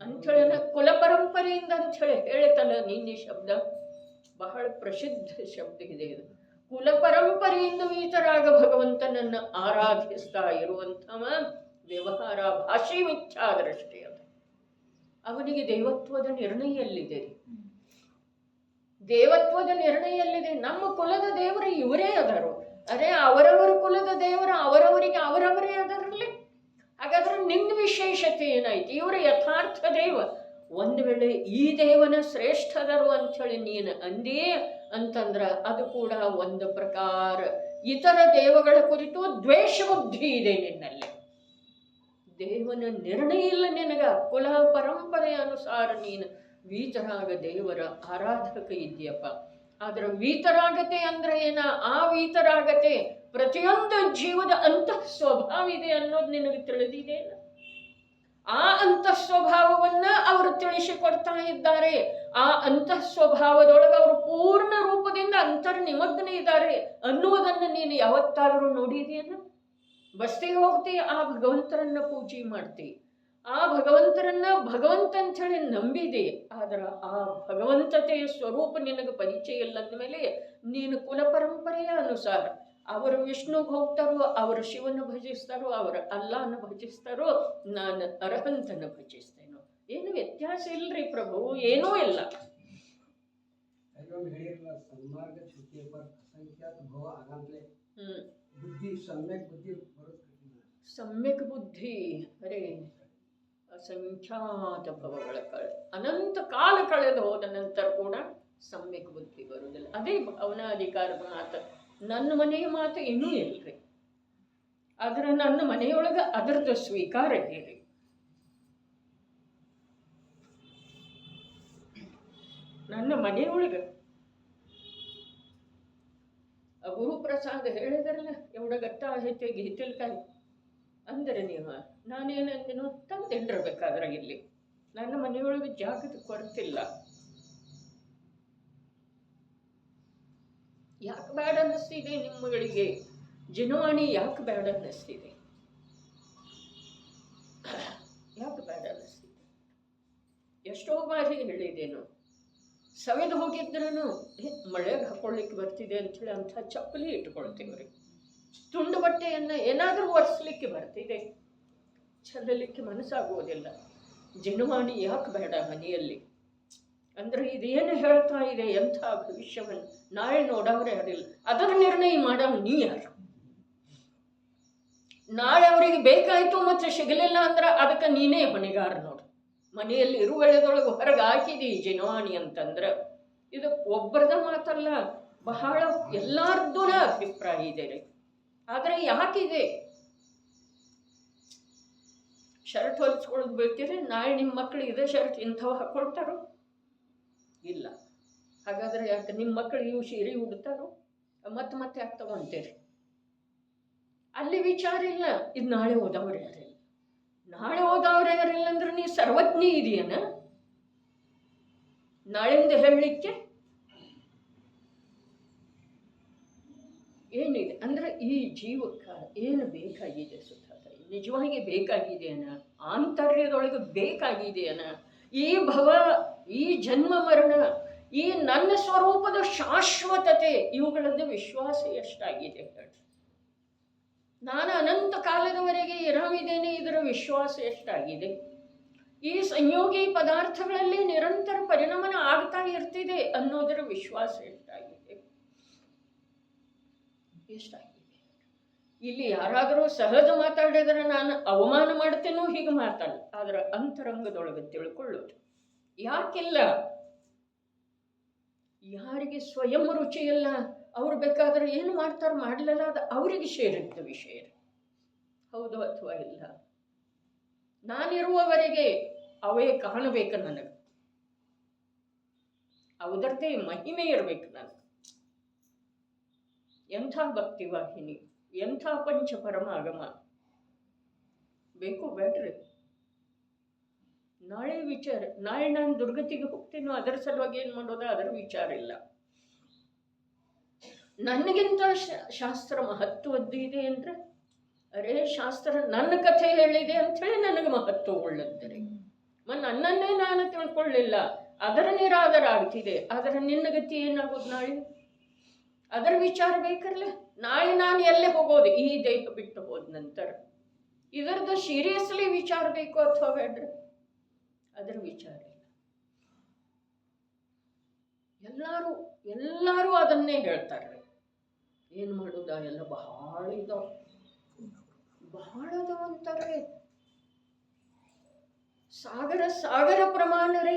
[SPEAKER 1] ಅಂಥೇಳ ಕುಲ ಪರಂಪರೆಯಿಂದ ಅಂಥೇಳಿ ಹೇಳ್ತಲ್ಲ ನಿನ್ನೆ ಶಬ್ದ ಬಹಳ ಪ್ರಸಿದ್ಧ ಶಬ್ದ ಇದೆ. ಇದು ಕುಲ ಪರಂಪರೆಯಿಂದ ವೀತರಾಗ ಭಗವಂತನನ್ನು ಆರಾಧಿಸ್ತಾ ಇರುವಂಥವ ವ್ಯವಹಾರ ಭಾಷೆ ಮಿಥ್ಯಾದೃಷ್ಟಿ ಅದು. ಅವನಿಗೆ ದೇವತ್ವದ ನಿರ್ಣಯ ಎಲ್ಲಿದೆ? ದೇವತ್ವದ ನಿರ್ಣಯ ಎಲ್ಲಿದೆ? ನಮ್ಮ ಕುಲದ ದೇವರು ಇವರೇ ಅದಾರು. ಅರೆ ಅವರವರ ಕುಲದ ದೇವರು ಅವರವರಿಗೆ ಅವರವರೇ ಅದರಲ್ಲಿ. ಹಾಗಾದ್ರೆ ನಿನ್ನ ವಿಶೇಷತೆ ಏನಾಯ್ತು? ಇವರ ಯಥಾರ್ಥ ದೇವ. ಒಂದು ವೇಳೆ ಈ ದೇವನ ಶ್ರೇಷ್ಠದರು ಅಂಥೇಳಿ ನೀನು ಅಂದೇ ಅಂತಂದ್ರ ಅದು ಕೂಡ ಒಂದು ಪ್ರಕಾರ ಇತರ ದೇವಗಳ ಕುರಿತು ದ್ವೇಷ ಬುದ್ಧಿ ಇದೆ ನಿನ್ನಲ್ಲಿ. ದೇವನ ನಿರ್ಣಯ ಇಲ್ಲ ನಿನಗ. ಕುಲ ಪರಂಪರೆಯ ಅನುಸಾರ ನೀನು ವೀತರಾಗ ದೇವರ ಆರಾಧಕ ಇದೆಯಪ್ಪ. ಆದ್ರೆ ವೀತರಾಗತೆ ಅಂದ್ರೆ ಏನ? ಆ ವೀತರಾಗತೆ ಪ್ರತಿಯೊಂದು ಜೀವದ ಅಂತಃ ಸ್ವಭಾವ ಇದೆ ಅನ್ನೋದು ನಿನಗೆ ತಿಳಿದಿದೆಯಲ್ಲ. ಆ ಅಂತಃ ಸ್ವಭಾವವನ್ನ ಅವರು ತಿಳಿಸಿಕೊಡ್ತಾ ಇದ್ದಾರೆ. ಆ ಅಂತಃ ಸ್ವಭಾವದೊಳಗೆ ಅವರು ಪೂರ್ಣ ರೂಪದಿಂದ ಅಂತರ್ನಿಮಗ್ನ ಇದ್ದಾರೆ ಅನ್ನುವುದನ್ನು ನೀನು ಯಾವತ್ತಾದರೂ ನೋಡಿದೆಯಲ್ಲ? ಬಸ್ತಿಗೆ ಹೋಗ್ತಿ, ಆ ಭಗವಂತರನ್ನ ಪೂಜೆ ಮಾಡ್ತಿ, ಆ ಭಗವಂತರನ್ನ ಭಗವಂತ ಅಂತ ಹೇಳಿ ನಂಬಿದೆ. ಆದ್ರೆ ಆ ಭಗವಂತತೆಯ ಸ್ವರೂಪ ನಿನಗೆ ಪರಿಚಯ ಇಲ್ಲ ಅಂದಮೇಲೆ ನೀನು ಕುಲ ಪರಂಪರೆಯ ಅನುಸಾರ ಅವರು ವಿಷ್ಣುಗೆ ಹೋಗ್ತಾರೋ, ಅವರು ಶಿವನ ಭಜಿಸ್ತಾರೋ, ಅವರು ಅಲ್ಲಾನ ಭಜಿಸ್ತಾರೋ, ನಾನು ಅರ್ಹಂತನ ಭಜಿಸ್ತೇನೋ. ಏನು ವ್ಯತ್ಯಾಸ ಇಲ್ರಿ ಪ್ರಭು, ಏನೂ ಇಲ್ಲ. ಸಮ್ಯಕ್ ಬುದ್ಧಿ ಅರೆ ಅಸಂಖ್ಯಾತ ಭವಗಳ ಅನಂತ ಕಾಲ ಕಳೆದು ಹೋದ ನಂತರ ಕೂಡ ಸಮ್ಯಕ್ ಬುದ್ಧಿ ಬರುವುದಿಲ್ಲ. ಅದೇ ಭಾವನಾಧಿಕಾರದ ಮಾತು. ನನ್ನ ಮನೆಯ ಮಾತು ಇನ್ನೂ ಇಲ್ರಿ, ಆದ್ರೆ ನನ್ನ ಮನೆಯೊಳಗೆ ಅದರದ್ದು ಸ್ವೀಕಾರ ಇದೆ. ನನ್ನ ಮನೆಯೊಳಗೆ ಗುರುಪ್ರಸಾದ್ ಹೇಳಿದ್ರಲ್ಲ, ಎವಡ ಗಟ್ಟ ಆಯ್ತೆ ಗೀತಿಲ್ಕಾಯಿ ಅಂದರೆ ನೀವು ನಾನೇನಂದೇನು ತಂದಿಟ್ಟಿರ್ಬೇಕಾದ್ರೆ ಇಲ್ಲಿ ನನ್ನ ಮನೆಯೊಳಗೆ ಜಾಗದ ಕೊರತಿಲ್ಲ. ಯಾಕೆ ಬೇಡ ಅನ್ನಿಸ್ತಿದೆ ನಿಮ್ಮಗಳಿಗೆ? ಜನವಾಣಿ ಯಾಕೆ ಬೇಡ ಅನ್ನಿಸ್ತಿದೆ? ಎಷ್ಟೋ ಬಾರಿ ಹೇಳಿದ್ದೇನು, ಸವೆದು ಹೋಗಿದ್ರೂ ಮಳೆಗೆ ಹಾಕೊಳ್ಳಿಕ್ಕೆ ಬರ್ತಿದೆ ಅಂಥೇಳಿ ಅಂಥ ಚಪ್ಪಲಿ ಇಟ್ಕೊಳ್ತೀವ್ರಿ. ತುಂಡು ಬಟ್ಟೆಯನ್ನು ಏನಾದರೂ ಒರೆಸ್ಲಿಕ್ಕೆ ಬರ್ತಿದೆ, ಚೆಲ್ಲಲಿಕ್ಕೆ ಮನಸ್ಸಾಗುವುದಿಲ್ಲ. ಜನವಾಣಿ ಯಾಕೆ ಬೇಡ ಮನೆಯಲ್ಲಿ? ಅಂದರೆ ಇದೇನು ಹೇಳ್ತಾ ಇದೆ, ಎಂಥ ಭವಿಷ್ಯವನ್ನು ನಾಳೆ ನೋಡೋರೇ ಯಾರಿಲ್ಲ. ಅದರ ನಿರ್ಣಯ ಮಾಡೋ ನೀ ಯಾರು? ನಾಳೆ ಅವರಿಗೆ ಬೇಕಾಯಿತು ಮತ್ತು ಸಿಗಲಿಲ್ಲ ಅಂದ್ರೆ ಅದಕ್ಕೆ ನೀನೇ ಹೊಣೆಗಾರ ನೋಡು. ಮನೆಯಲ್ಲಿ ಇರುವೆಳೆದೊಳಗೆ ಹೊರಗೆ ಹಾಕಿದಿ ಜನವಾಣಿ ಅಂತಂದ್ರೆ ಇದು ಒಬ್ಬರದ ಮಾತಲ್ಲ, ಬಹಳ ಎಲ್ಲಾರ್ದು ಅಭಿಪ್ರಾಯ ಇದೆ ರೀ. ಆದರೆ ಯಾಕಿದೆ? ಶರ್ಟ್ ಹೊಲಿಸ್ಕೊಳ್ಳೋದು ಬೀಳ್ತೀರಿ, ನಾಳೆ ನಿಮ್ಮ ಮಕ್ಕಳು ಇದೇ ಶರ್ಟ್ ಇಂಥವು ಹಾಕೊಳ್ತಾರೋ? ಇಲ್ಲ. ಹಾಗಾದ್ರೆ ಯಾಕೆ ನಿಮ್ಮ ಮಕ್ಕಳು ಇವು ಸೀರೆ ಉಡ್ತಾರೋ? ಮತ್ತೆ ಯಾಕೆ ತಗೊಂತೀರಿ? ಅಲ್ಲಿ ವಿಚಾರ ಇಲ್ಲ. ಇದು ನಾಳೆ ಓದವ್ರು ಯಾರಿಲ್ಲ, ನಾಳೆ ಓದವ್ರು ಯಾರಿಲ್ಲ ಅಂದ್ರೆ ನೀ ಸರ್ವಜ್ಞ ಇದೆಯನ ನಾಳೆಂದು ಹೇಳಲಿಕ್ಕೆ? ಏನಿದೆ ಅಂದ್ರೆ ಈ ಜೀವಕ್ಕೆ ಏನು ಬೇಕಾಗಿದೆ ಸುತ್ತಾತಾಯಿ? ನಿಜವಾಗಿ ಬೇಕಾಗಿದೆಯನ? ಆಂತರ್ಯದೊಳಗೆ ಬೇಕಾಗಿದೆಯನ? ಈ ಭವ, ಈ ಜನ್ಮ ಮರಣ, ಈ ನನ್ನ ಸ್ವರೂಪದ ಶಾಶ್ವತತೆ, ಇವುಗಳದ್ದು ವಿಶ್ವಾಸ ಎಷ್ಟಾಗಿದೆ ಹೇಳಿ? ನಾನು ಅನಂತ ಕಾಲದವರೆಗೆ ಇರಾಮಿದ್ದೇನೆ, ಇದರ ವಿಶ್ವಾಸ ಎಷ್ಟಾಗಿದೆ? ಈ ಸಂಯೋಗಿ ಪದಾರ್ಥಗಳಲ್ಲಿ ನಿರಂತರ ಪರಿಣಾಮನ ಆಗ್ತಾ ಇರ್ತಿದೆ ಅನ್ನೋದರ ವಿಶ್ವಾಸ ಎಷ್ಟಾಗಿದೆ? ಇಲ್ಲಿ ಯಾರಾದರೂ ಸಹಜ ಮಾತಾಡಿದರೆ ನಾನು ಅವಮಾನ ಮಾಡ್ತೇನೋ ಹೀಗೆ ಮಾತಾಡ, ಅದರ ಅಂತರಂಗದೊಳಗೆ ತಿಳ್ಕೊಳ್ಳೋದು ಯಾಕಿಲ್ಲ? ಯಾರಿಗೆ ಸ್ವಯಂ ರುಚಿಯಲ್ಲ ಅವ್ರು ಬೇಕಾದ್ರೆ ಏನು ಮಾಡ್ತಾರೆ, ಮಾಡಲಿಲ್ಲ, ಅದು ಅವರಿಗೆ ಸೇರಿದ್ದ ವಿಷಯ. ಹೌದು ಅಥವಾ ಇಲ್ಲ? ನಾನಿರುವವರೆಗೆ ಅವೇ ಕಾಣಬೇಕು ನನಗೆ, ಅವರದ್ದೇ ಮಹಿಮೆ ಇರಬೇಕು ನನಗೆ. ಎಂಥ ಭಕ್ತಿ ವಾಹಿನಿ, ಎಂಥ ಪಂಚ ಪರಮಾಗಮ ಬೇಕು ಬೇಡ್ರಿ? ನಾಳೆ ವಿಚಾರ, ನಾಳೆ ನಾನು ದುರ್ಗತಿಗೆ ಹೋಗ್ತೇನೋ ಅದರ ಸಲುವಾಗಿ ಏನು ಮಾಡೋದು, ಅದರ ವಿಚಾರ ಇಲ್ಲ. ನನಗಿಂತ ಶಾಸ್ತ್ರ ಮಹತ್ವದ್ದು ಇದೆ ಅಂದ್ರೆ, ಅರೇ ಶಾಸ್ತ್ರ ನನ್ನ ಕಥೆ ಹೇಳಿದೆ ಅಂಥೇಳಿ ನನಗೆ ಮಹತ್ವ ಉಳ್ಳದ್ದರೆ, ನನ್ನನ್ನೇ ನಾನು ತಿಳ್ಕೊಳ್ಳಿಲ್ಲ, ಅದರ ನಿರಾದರ ಆಗ್ತಿದೆ, ಅದರ ನಿನ್ನ ಗತಿ ಏನಾಗೋದು ನಾಳೆ? ಅದರ ವಿಚಾರ ಬೇಕಲ್ಲ. ನಾಳೆ ನಾನು ಎಲ್ಲೇ ಹೋಗೋದು ಈ ದೇಹ ಬಿಟ್ಟು ಹೋದ ನಂತರ? ಇದರದ್ದು ಸೀರಿಯಸ್ಲಿ ವಿಚಾರ ಬೇಕು ಅಥವಾ ಬೇಡ್ರಿ? ಅದರ ವಿಚಾರ ಇಲ್ಲ. ಎಲ್ಲರೂ ಅದನ್ನೇ ಹೇಳ್ತಾರೆ. ಏನು ಮಾಡೋದ, ಎಲ್ಲ ಬಹಳ ಇದಾವ, ಬಹಳ ಅದಾವಂತಾರೆ. ಸಾಗರ ಪ್ರಮಾಣ ರೀ.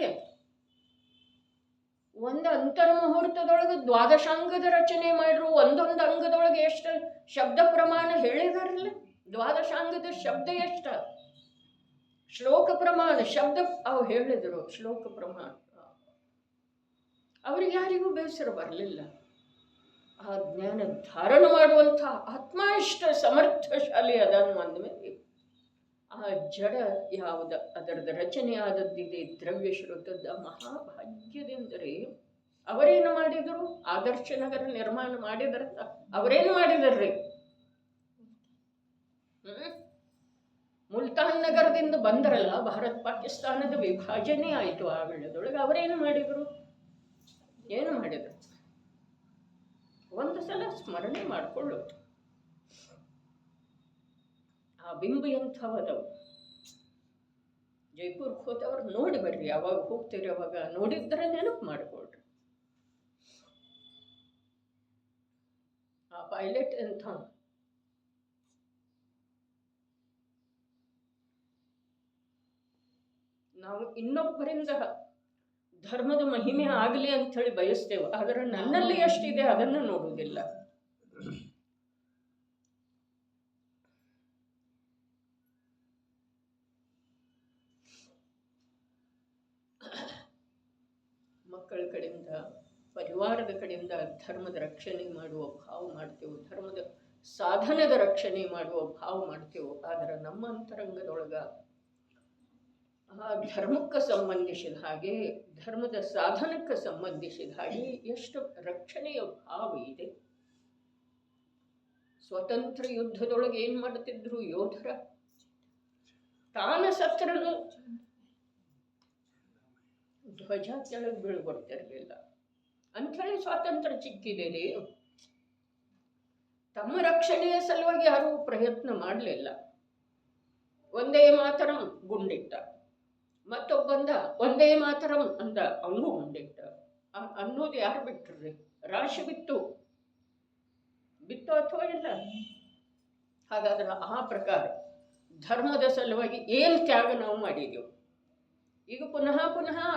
[SPEAKER 1] ಒಂದು ಅಂತರ ಮುಹೂರ್ತದೊಳಗೆ ದ್ವಾದಶಾಂಗದ ರಚನೆ ಮಾಡಿರು. ಒಂದೊಂದು ಅಂಗದೊಳಗೆ ಎಷ್ಟು ಶಬ್ದ ಪ್ರಮಾಣ ಹೇಳಿದಾರಲ್ಲ. ದ್ವಾದಶಾಂಗದ ಶಬ್ದ ಎಷ್ಟ, ಶ್ಲೋಕ ಪ್ರಮಾಣ ಶಬ್ದ ಅವು ಹೇಳಿದರು. ಶ್ಲೋಕ ಪ್ರಮಾಣ ಅವ್ರಿಗೆ ಯಾರಿಗೂ ಬೇಸರ ಬರಲಿಲ್ಲ. ಆ ಜ್ಞಾನ ಧಾರಣ ಮಾಡುವಂಥ ಆತ್ಮ ಇಷ್ಟ ಸಮರ್ಥಶಾಲಿ ಅದನ್ನು ಅಂದಮೇಲೆ ಆ ಜಡ ಯಾವುದು ಅದರದ ರಚನೆ ಆದದ್ದಿದೆ ದ್ರವ್ಯ ಶ್ರುತದ ಮಹಾಭಾಗ್ಯದೆಂದರೆ ಅವರೇನು ಮಾಡಿದರು? ಆದರ್ಶ ನಗರ ನಿರ್ಮಾಣ ಮಾಡಿದ್ರಲ್ಲ, ಅವರೇನು ಮಾಡಿದರ್ರಿ? ಮುಲ್ತಾನ್ ನಗರದಿಂದ ಬಂದರಲ್ಲ, ಭಾರತ ಪಾಕಿಸ್ತಾನದ ವಿಭಜನೆ ಆಯಿತು ಆ ವೇಳೆದೊಳಗೆ. ಅವರೇನು ಮಾಡಿದರು? ಏನು ಮಾಡಿದರು? ಒಂದು ಸಲ ಸ್ಮರಣೆ ಮಾಡಿಕೊಳ್ಳೋದು. ಆ ಬಿಂಬ ಎಂಥವದವು. ಜೈಪುರ್ಗೆ ಹೋದವ್ರು ನೋಡಿ ಬರ್ರಿ, ಯಾವಾಗ ಹೋಗ್ತೀರಿ ಅವಾಗ ನೋಡಿದ್ರೆ ನೆನಪು ಮಾಡಿಕೊಳ್ರಿ. ಆ ಪೈಲಟ್ ಎಂಥ ನಾವು ಇನ್ನೊಬ್ಬರಿಂದ ಧರ್ಮದ ಮಹಿಮೆ ಆಗಲಿ ಅಂಥೇಳಿ ಬಯಸ್ತೇವೆ, ಆದರೆ ನನ್ನಲ್ಲಿ ಎಷ್ಟಿದೆ ಅದನ್ನು ನೋಡುವುದಿಲ್ಲ. ಮಕ್ಕಳ ಕಡೆಯಿಂದ, ಪರಿವಾರದ ಕಡೆಯಿಂದ ಧರ್ಮದ ರಕ್ಷಣೆ ಮಾಡುವ ಭಾವ ಮಾಡ್ತೇವೆ, ಧರ್ಮದ ಸಾಧನದ ರಕ್ಷಣೆ ಮಾಡುವ ಭಾವ ಮಾಡ್ತೇವೆ. ಆದರೆ ನಮ್ಮ ಅಂತರಂಗದೊಳಗ ಆ ಧರ್ಮಕ್ಕೆ ಸಂಬಂಧಿಸಿದ ಹಾಗೆ, ಧರ್ಮದ ಸಾಧನಕ್ಕೆ ಸಂಬಂಧಿಸಿದ ಹಾಗೆ ಎಷ್ಟು ರಕ್ಷಣೆಯ ಭಾವ ಇದೆ. ಸ್ವತಂತ್ರ ಯುದ್ಧದೊಳಗೆ ಏನು ಮಾಡುತ್ತಿದ್ರು ಯೋಧರ? ತಾನ ಸತ್ರನು ಧ್ವಜ ಕೆಳಗೆ ಬೀಳ್ಕೊಡ್ತಿರ್ಲಿಲ್ಲ ಅಂಥೇಳಿ ಸ್ವಾತಂತ್ರ್ಯ ಸಿಕ್ಕಿದೆ ರೀ. ತಮ್ಮ ರಕ್ಷಣೆಯ ಸಲುವಾಗಿ ಯಾರೂ ಪ್ರಯತ್ನ ಮಾಡಲಿಲ್ಲ. ಒಂದೇ ಮಾತರಂ ಗುಂಡಿಟ್ಟ, ಮತ್ತೊಬ್ಬಂದ ಒಂದೇ ಮಾತರಂ ಅಂದ, ಅವನು ಗುಂಡಿಟ್ಟ. ಅನ್ನೋದು ಯಾರು ಬಿಟ್ರಿ? ರಾಶಿ ಬಿತ್ತು ಅಥವಾ ಇಲ್ಲ? ಹಾಗಾದ್ರೆ ಆ ಪ್ರಕಾರ ಧರ್ಮದ ಸಲುವಾಗಿ ಏನು ತ್ಯಾಗ ನಾವು ಮಾಡಿದೆವು? ಈಗ ಪುನಃ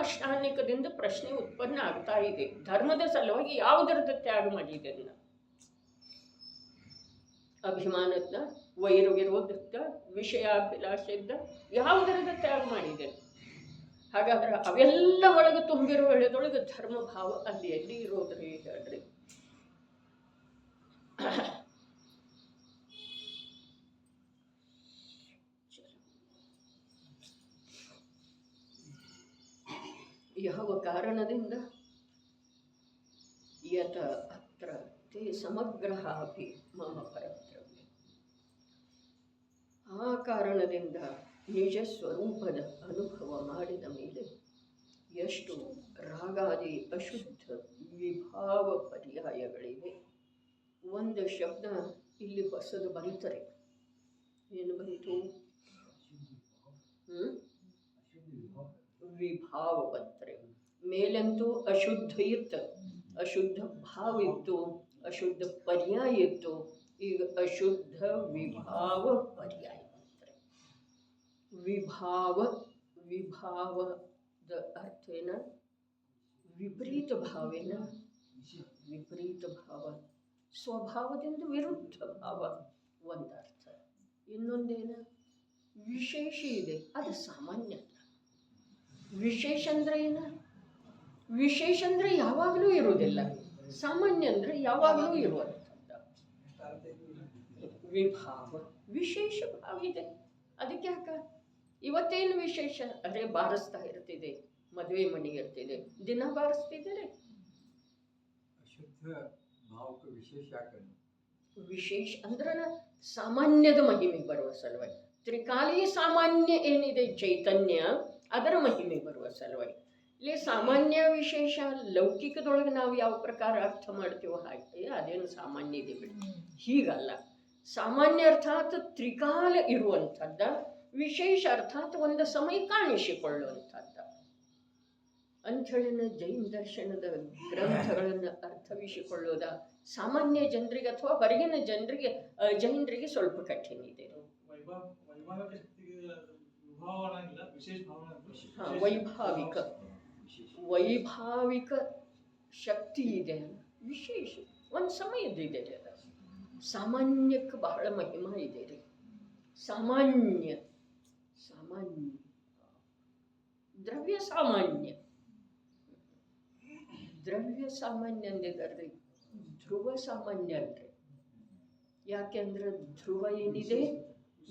[SPEAKER 1] ಅಷ್ಟಾನಿಕದಿಂದ ಪ್ರಶ್ನೆ ಉತ್ಪನ್ನ ಆಗ್ತಾ ಇದೆ. ಧರ್ಮದ ಸಲುವಾಗಿ ಯಾವುದರದ ತ್ಯಾಗ ಮಾಡಿದೆ? ಅಭಿಮಾನದ, ವೈರ ವಿರೋಧದ, ವಿಷಯಾಭಿಲಾಷದ ಯಾವುದರದ ತ್ಯಾಗ ಮಾಡಿದೆ? ಹಾಗಾದ್ರೆ ಅವೆಲ್ಲ ಒಳಗೆ ತುಂಬಿರುವ ಎಳೆದೊಳಗೆ ಧರ್ಮ ಭಾವ ಅಲ್ಲಿ ಎಲ್ಲಿ ಇರೋದ್ರಿ ಹೇಳ್ರಿ? ಯಾವ ಕಾರಣದಿಂದ? ಯತ ಅತ್ರ ತೇ ಸಮಗ್ರಃ ಅಪಿ ಮಮ ಪರದ್ರವ್ಯ. ಆ ಕಾರಣದಿಂದ ನಿಜ ಸ್ವರೂಪದ ಅನುಭವ ಮಾಡಿದ ಮೇಲೆ ಎಷ್ಟು ರಾಗಾದಿ ಅಶುದ್ಧ ವಿಭಾವ ಪರ್ಯಾಯಗಳಿವೆ. ಒಂದು ಶಬ್ದ ಇಲ್ಲಿ ಹೊಸದು ಬಂತರೆ. ಏನು ಬಂತು? ವಿಭಾವ ಬಂತರೆ. ಮೇಲಂತೂ ಅಶುದ್ಧ ಇತ್ತು, ಅಶುದ್ಧ ಭಾವ ಇತ್ತು, ಅಶುದ್ಧ ಪರ್ಯಾಯ ಇತ್ತು. ಈಗ ಅಶುದ್ಧ ವಿಭಾವ ಪರ್ಯಾಯ ಬಂತರೆ. ವಿಭಾವದ ಅರ್ಥ ಏನ? ವಿಪರೀತ ಭಾವೇನ? ವಿಪರೀತ ಭಾವ, ಸ್ವಭಾವದಿಂದ ವಿರುದ್ಧ ಭಾವ ಒಂದರ್ಥ. ಇನ್ನೊಂದೇನ? ವಿಶೇಷ ಇದೆ, ಅದು ಸಾಮಾನ್ಯ. ವಿಶೇಷ ಅಂದ್ರೆ ಏನ? ವಿಶೇಷ ಅಂದ್ರೆ ಯಾವಾಗಲೂ ಇರುವುದಿಲ್ಲ, ಸಾಮಾನ್ಯ ಅಂದ್ರೆ ಯಾವಾಗಲೂ ಇರುವಂಥದ್ದು. ವಿಭಾವ ವಿಶೇಷ ಭಾವ ಇದೆ. ಅದಕ್ಕೆ ಯಾಕ ಇವತ್ತೇನು ವಿಶೇಷ? ಅರೆ ಬಾರಿಸ್ತಾ ಇರ್ತಿದೆ, ಮದುವೆ ಮನೆ ಇರ್ತಿದೆ, ದಿನ ಬಾರಿಸ್ತಿದ್ದಾರೆ. ವಿಶೇಷ ಅಂದ್ರೆ ಸಾಮಾನ್ಯದ ಮಹಿಮೆ ಬರುವ ಸಲುವಾಗಿ. ತ್ರಿಕಾಲಿ ಸಾಮಾನ್ಯ ಏನಿದೆ ಚೈತನ್ಯ, ಅದರ ಮಹಿಮೆ ಬರುವ ಸಲುವಾಗಿ. ಇಲ್ಲಿ ಸಾಮಾನ್ಯ ವಿಶೇಷ ಲೌಕಿಕದೊಳಗೆ ನಾವು ಯಾವ ಪ್ರಕಾರ ಅರ್ಥ ಮಾಡ್ತೀವೋ ಹಾಗೆ ಅದೇನು ಸಾಮಾನ್ಯ ಇದೆ ಬಿಡಿ. ಹೀಗಲ್ಲ. ಸಾಮಾನ್ಯ ಅರ್ಥಾತ್ ತ್ರಿಕಾಲ ಇರುವಂಥದ್ದ, ವಿಶೇಷ ಅರ್ಥಾತ್ ಒಂದು ಸಮಯ ಕಾಣಿಸಿಕೊಳ್ಳುವಂಥದ್ದ ಅಂಥೇಳಿನ ಜೈನ ದರ್ಶನದ ಗ್ರಂಥಗಳನ್ನು ಅರ್ಥವಿಸಿಕೊಳ್ಳೋದ ಸಾಮಾನ್ಯ ಜನರಿಗೆ ಅಥವಾ ಹೊರಗಿನ ಜನರಿಗೆ, ಜೈನರಿಗೆ ಸ್ವಲ್ಪ ಕಠಿಣ ಇದೆ. ವೈಭಾವಿಕ ಶಕ್ತಿ ಇದೆ, ವಿಶೇಷ ಒಂದು ಸಮಯದಿದೆ. ಸಾಮಾನ್ಯಕ್ಕೆ ಬಹಳ ಮಹಿಮಾ ಇದೆ ರೀ. ಸಾಮಾನ್ಯ ದ್ರವ್ಯ ಸಾಮಾನ್ಯ ಅಂದಿದ್ದಾರೆ. ಧ್ರುವ ಸಾಮಾನ್ಯ ಅಲ್ರಿ. ಯಾಕೆಂದ್ರೆ ಧ್ರುವ ಏನಿದೆ?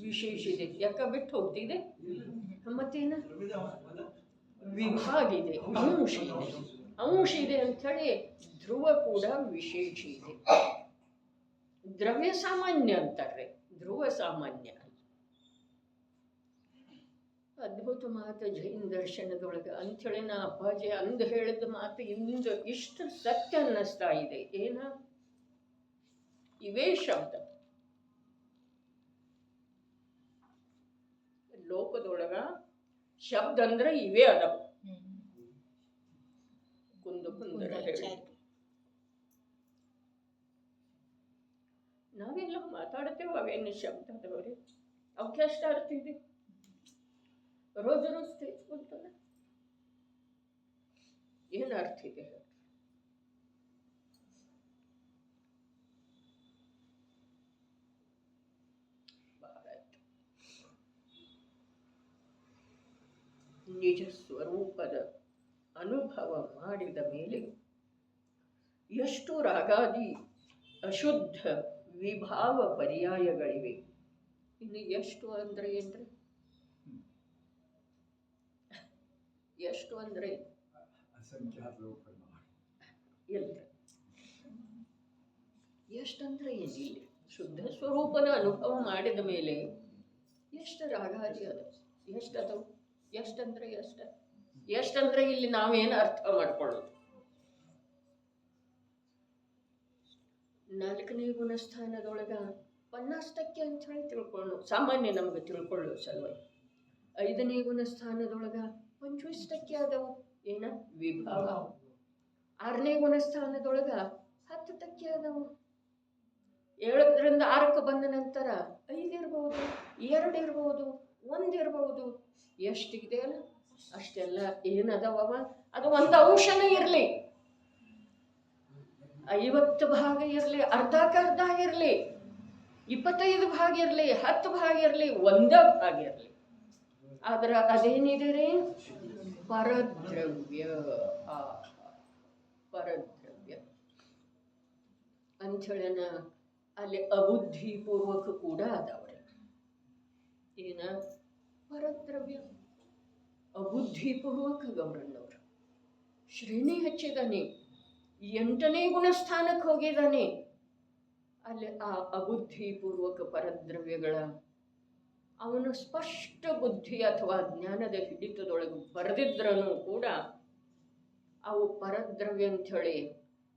[SPEAKER 1] ವಿಶೇಷ ಇದೆ. ಯಾಕ ಬಿಟ್ಟು ಹೋಗ್ತಿದೆ? ಮತ್ತೇನ? ವಿಭಾಗ ಇದೆ, ಅಂಶ ಇದೆ ಅಂಥೇಳಿ ಧ್ರುವ ಕೂಡ ವಿಶೇಷ ಇದೆ. ದ್ರವ್ಯ ಸಾಮಾನ್ಯ ಅಂತಾರೆ, ಧ್ರುವ ಸಾಮಾನ್ಯ. ಅದ್ಭುತ ಮಾತು ಜೈನ ದರ್ಶನದೊಳಗೆ ಅಂಥೇಳಿ ನಾ ಅಪ್ಪಾಜಿ ಅಂದು ಹೇಳಿದ ಮಾತು ಇಂದು ಇಷ್ಟು ಸತ್ಯ ಅನ್ನಿಸ್ತಾ ಇದೆ. ಏನ? ಇವೇ ಶಬ್ದ ಲೋಕದೊಳಗ ಶಬ್ದ ಅಂದ್ರೆ ಇವೇ ಅದಾವ. ಕುಂದರ ಹೇಳಿ ನಾವೆಲ್ಲ ಮಾತಾಡ್ತೇವೆ, ಅವೇನು ಶಬ್ದ ಅದಾವ್ರಿ. ಅವಕ್ಕೆ ಎಷ್ಟು ಅರ್ಥ ಇದೆ? ರೋಜ್ ತೆಗೆದುಕೊಂತಲ್ಲ, ಏನು ಅರ್ಥ ಇದೆ? ನಿಜ ಸ್ವರೂಪದ ಅನುಭವ ಮಾಡಿದ ಮೇಲೆ ಎಷ್ಟು ರಾಗಾದಿ ಅಶುದ್ಧ ವಿಭಾವ ಪರ್ಯಾಯಗಳಿವೆ. ಇನ್ನು ಎಷ್ಟು ಅಂದ್ರೆ ಏನ್ರಿ? ಎಷ್ಟು ಅಂದ್ರೆ ಎಷ್ಟಂದ್ರೆ ಏನಿಲ್ಲ. ಶುದ್ಧ ಸ್ವರೂಪದ ಅನುಭವ ಮಾಡಿದ ಮೇಲೆ ಎಷ್ಟು ರಾಗಾದಿ ಅದ? ಎಷ್ಟದವು? ಎಷ್ಟಂದ್ರೆ ಎಷ್ಟು? ಎಷ್ಟಂದ್ರೆ ಇಲ್ಲಿ ನಾವೇನು ಅರ್ಥ ಮಾಡ್ಕೊಳ್ಳೋದು. 4ನೇ ಗುಣಸ್ಥಾನದೊಳಗ 50% ಅಂತ ಹೇಳಿ ತಿಳ್ಕೊಳ್ಳೋ ಸಾಮಾನ್ಯ ನಮಗೆ ತಿಳ್ಕೊಳ್ಳೋ ಸಲುವಾಗಿ. 5ನೇ ಗುಣಸ್ಥಾನದೊಳಗ 25% ಆದವು ಏನ ವಿಭಾವ. 6ನೇ ಗುಣಸ್ಥಾನದೊಳಗ 10% ಆದವು. 7ರಿಂದ 6ಕ್ಕೆ ಬಂದ ನಂತರ 5 ಇರ್ಬೋದು, 2 ಇರ್ಬೋದು, 1 ಇರ್ಬೋದು. ಎಷ್ಟಿದೆ ಅಲ್ಲ ಅಷ್ಟೆಲ್ಲ ಏನದವ ಅದು ಒಂದು ಅಂಶನೇ ಇರಲಿ, 50 ಭಾಗ ಇರಲಿ, ಅರ್ಧಕ್ಕರ್ಧ ಇರಲಿ, 25 ಭಾಗ ಇರಲಿ, 10 ಭಾಗ ಇರಲಿ, 1 ಭಾಗ ಇರಲಿ, ಆದ್ರೆ ಅದೇನಿದೆ ರೀ ಪರದ್ರವ್ಯ. ಪರದ್ರವ್ಯ ಅಂಥೇಳನ ಅಲ್ಲಿ ಅಬುದ್ಧಿಪೂರ್ವಕ ಕೂಡ ಅದಾವ್ರಿ. ಏನ ಪರದ್ರವ್ಯ ಅಬುದ್ಧಿಪೂರ್ವಕ ಗೌರಣ್ಣವ್ರು ಶ್ರೇಣಿ ಹಚ್ಚಿದಾನೆ, 8ನೇ ಗುಣಸ್ಥಾನಕ್ಕೆ ಹೋಗಿದ್ದಾನೆ. ಅಲ್ಲಿ ಆ ಅಬುದ್ಧಿಪೂರ್ವಕ ಪರದ್ರವ್ಯಗಳ ಅವನು ಸ್ಪಷ್ಟ ಬುದ್ಧಿ ಅಥವಾ ಜ್ಞಾನದ ಹಿಡಿತದೊಳಗೆ ಬರೆದಿದ್ರೂ ಕೂಡ ಅವು ಪರದ್ರವ್ಯ ಅಂಥೇಳಿ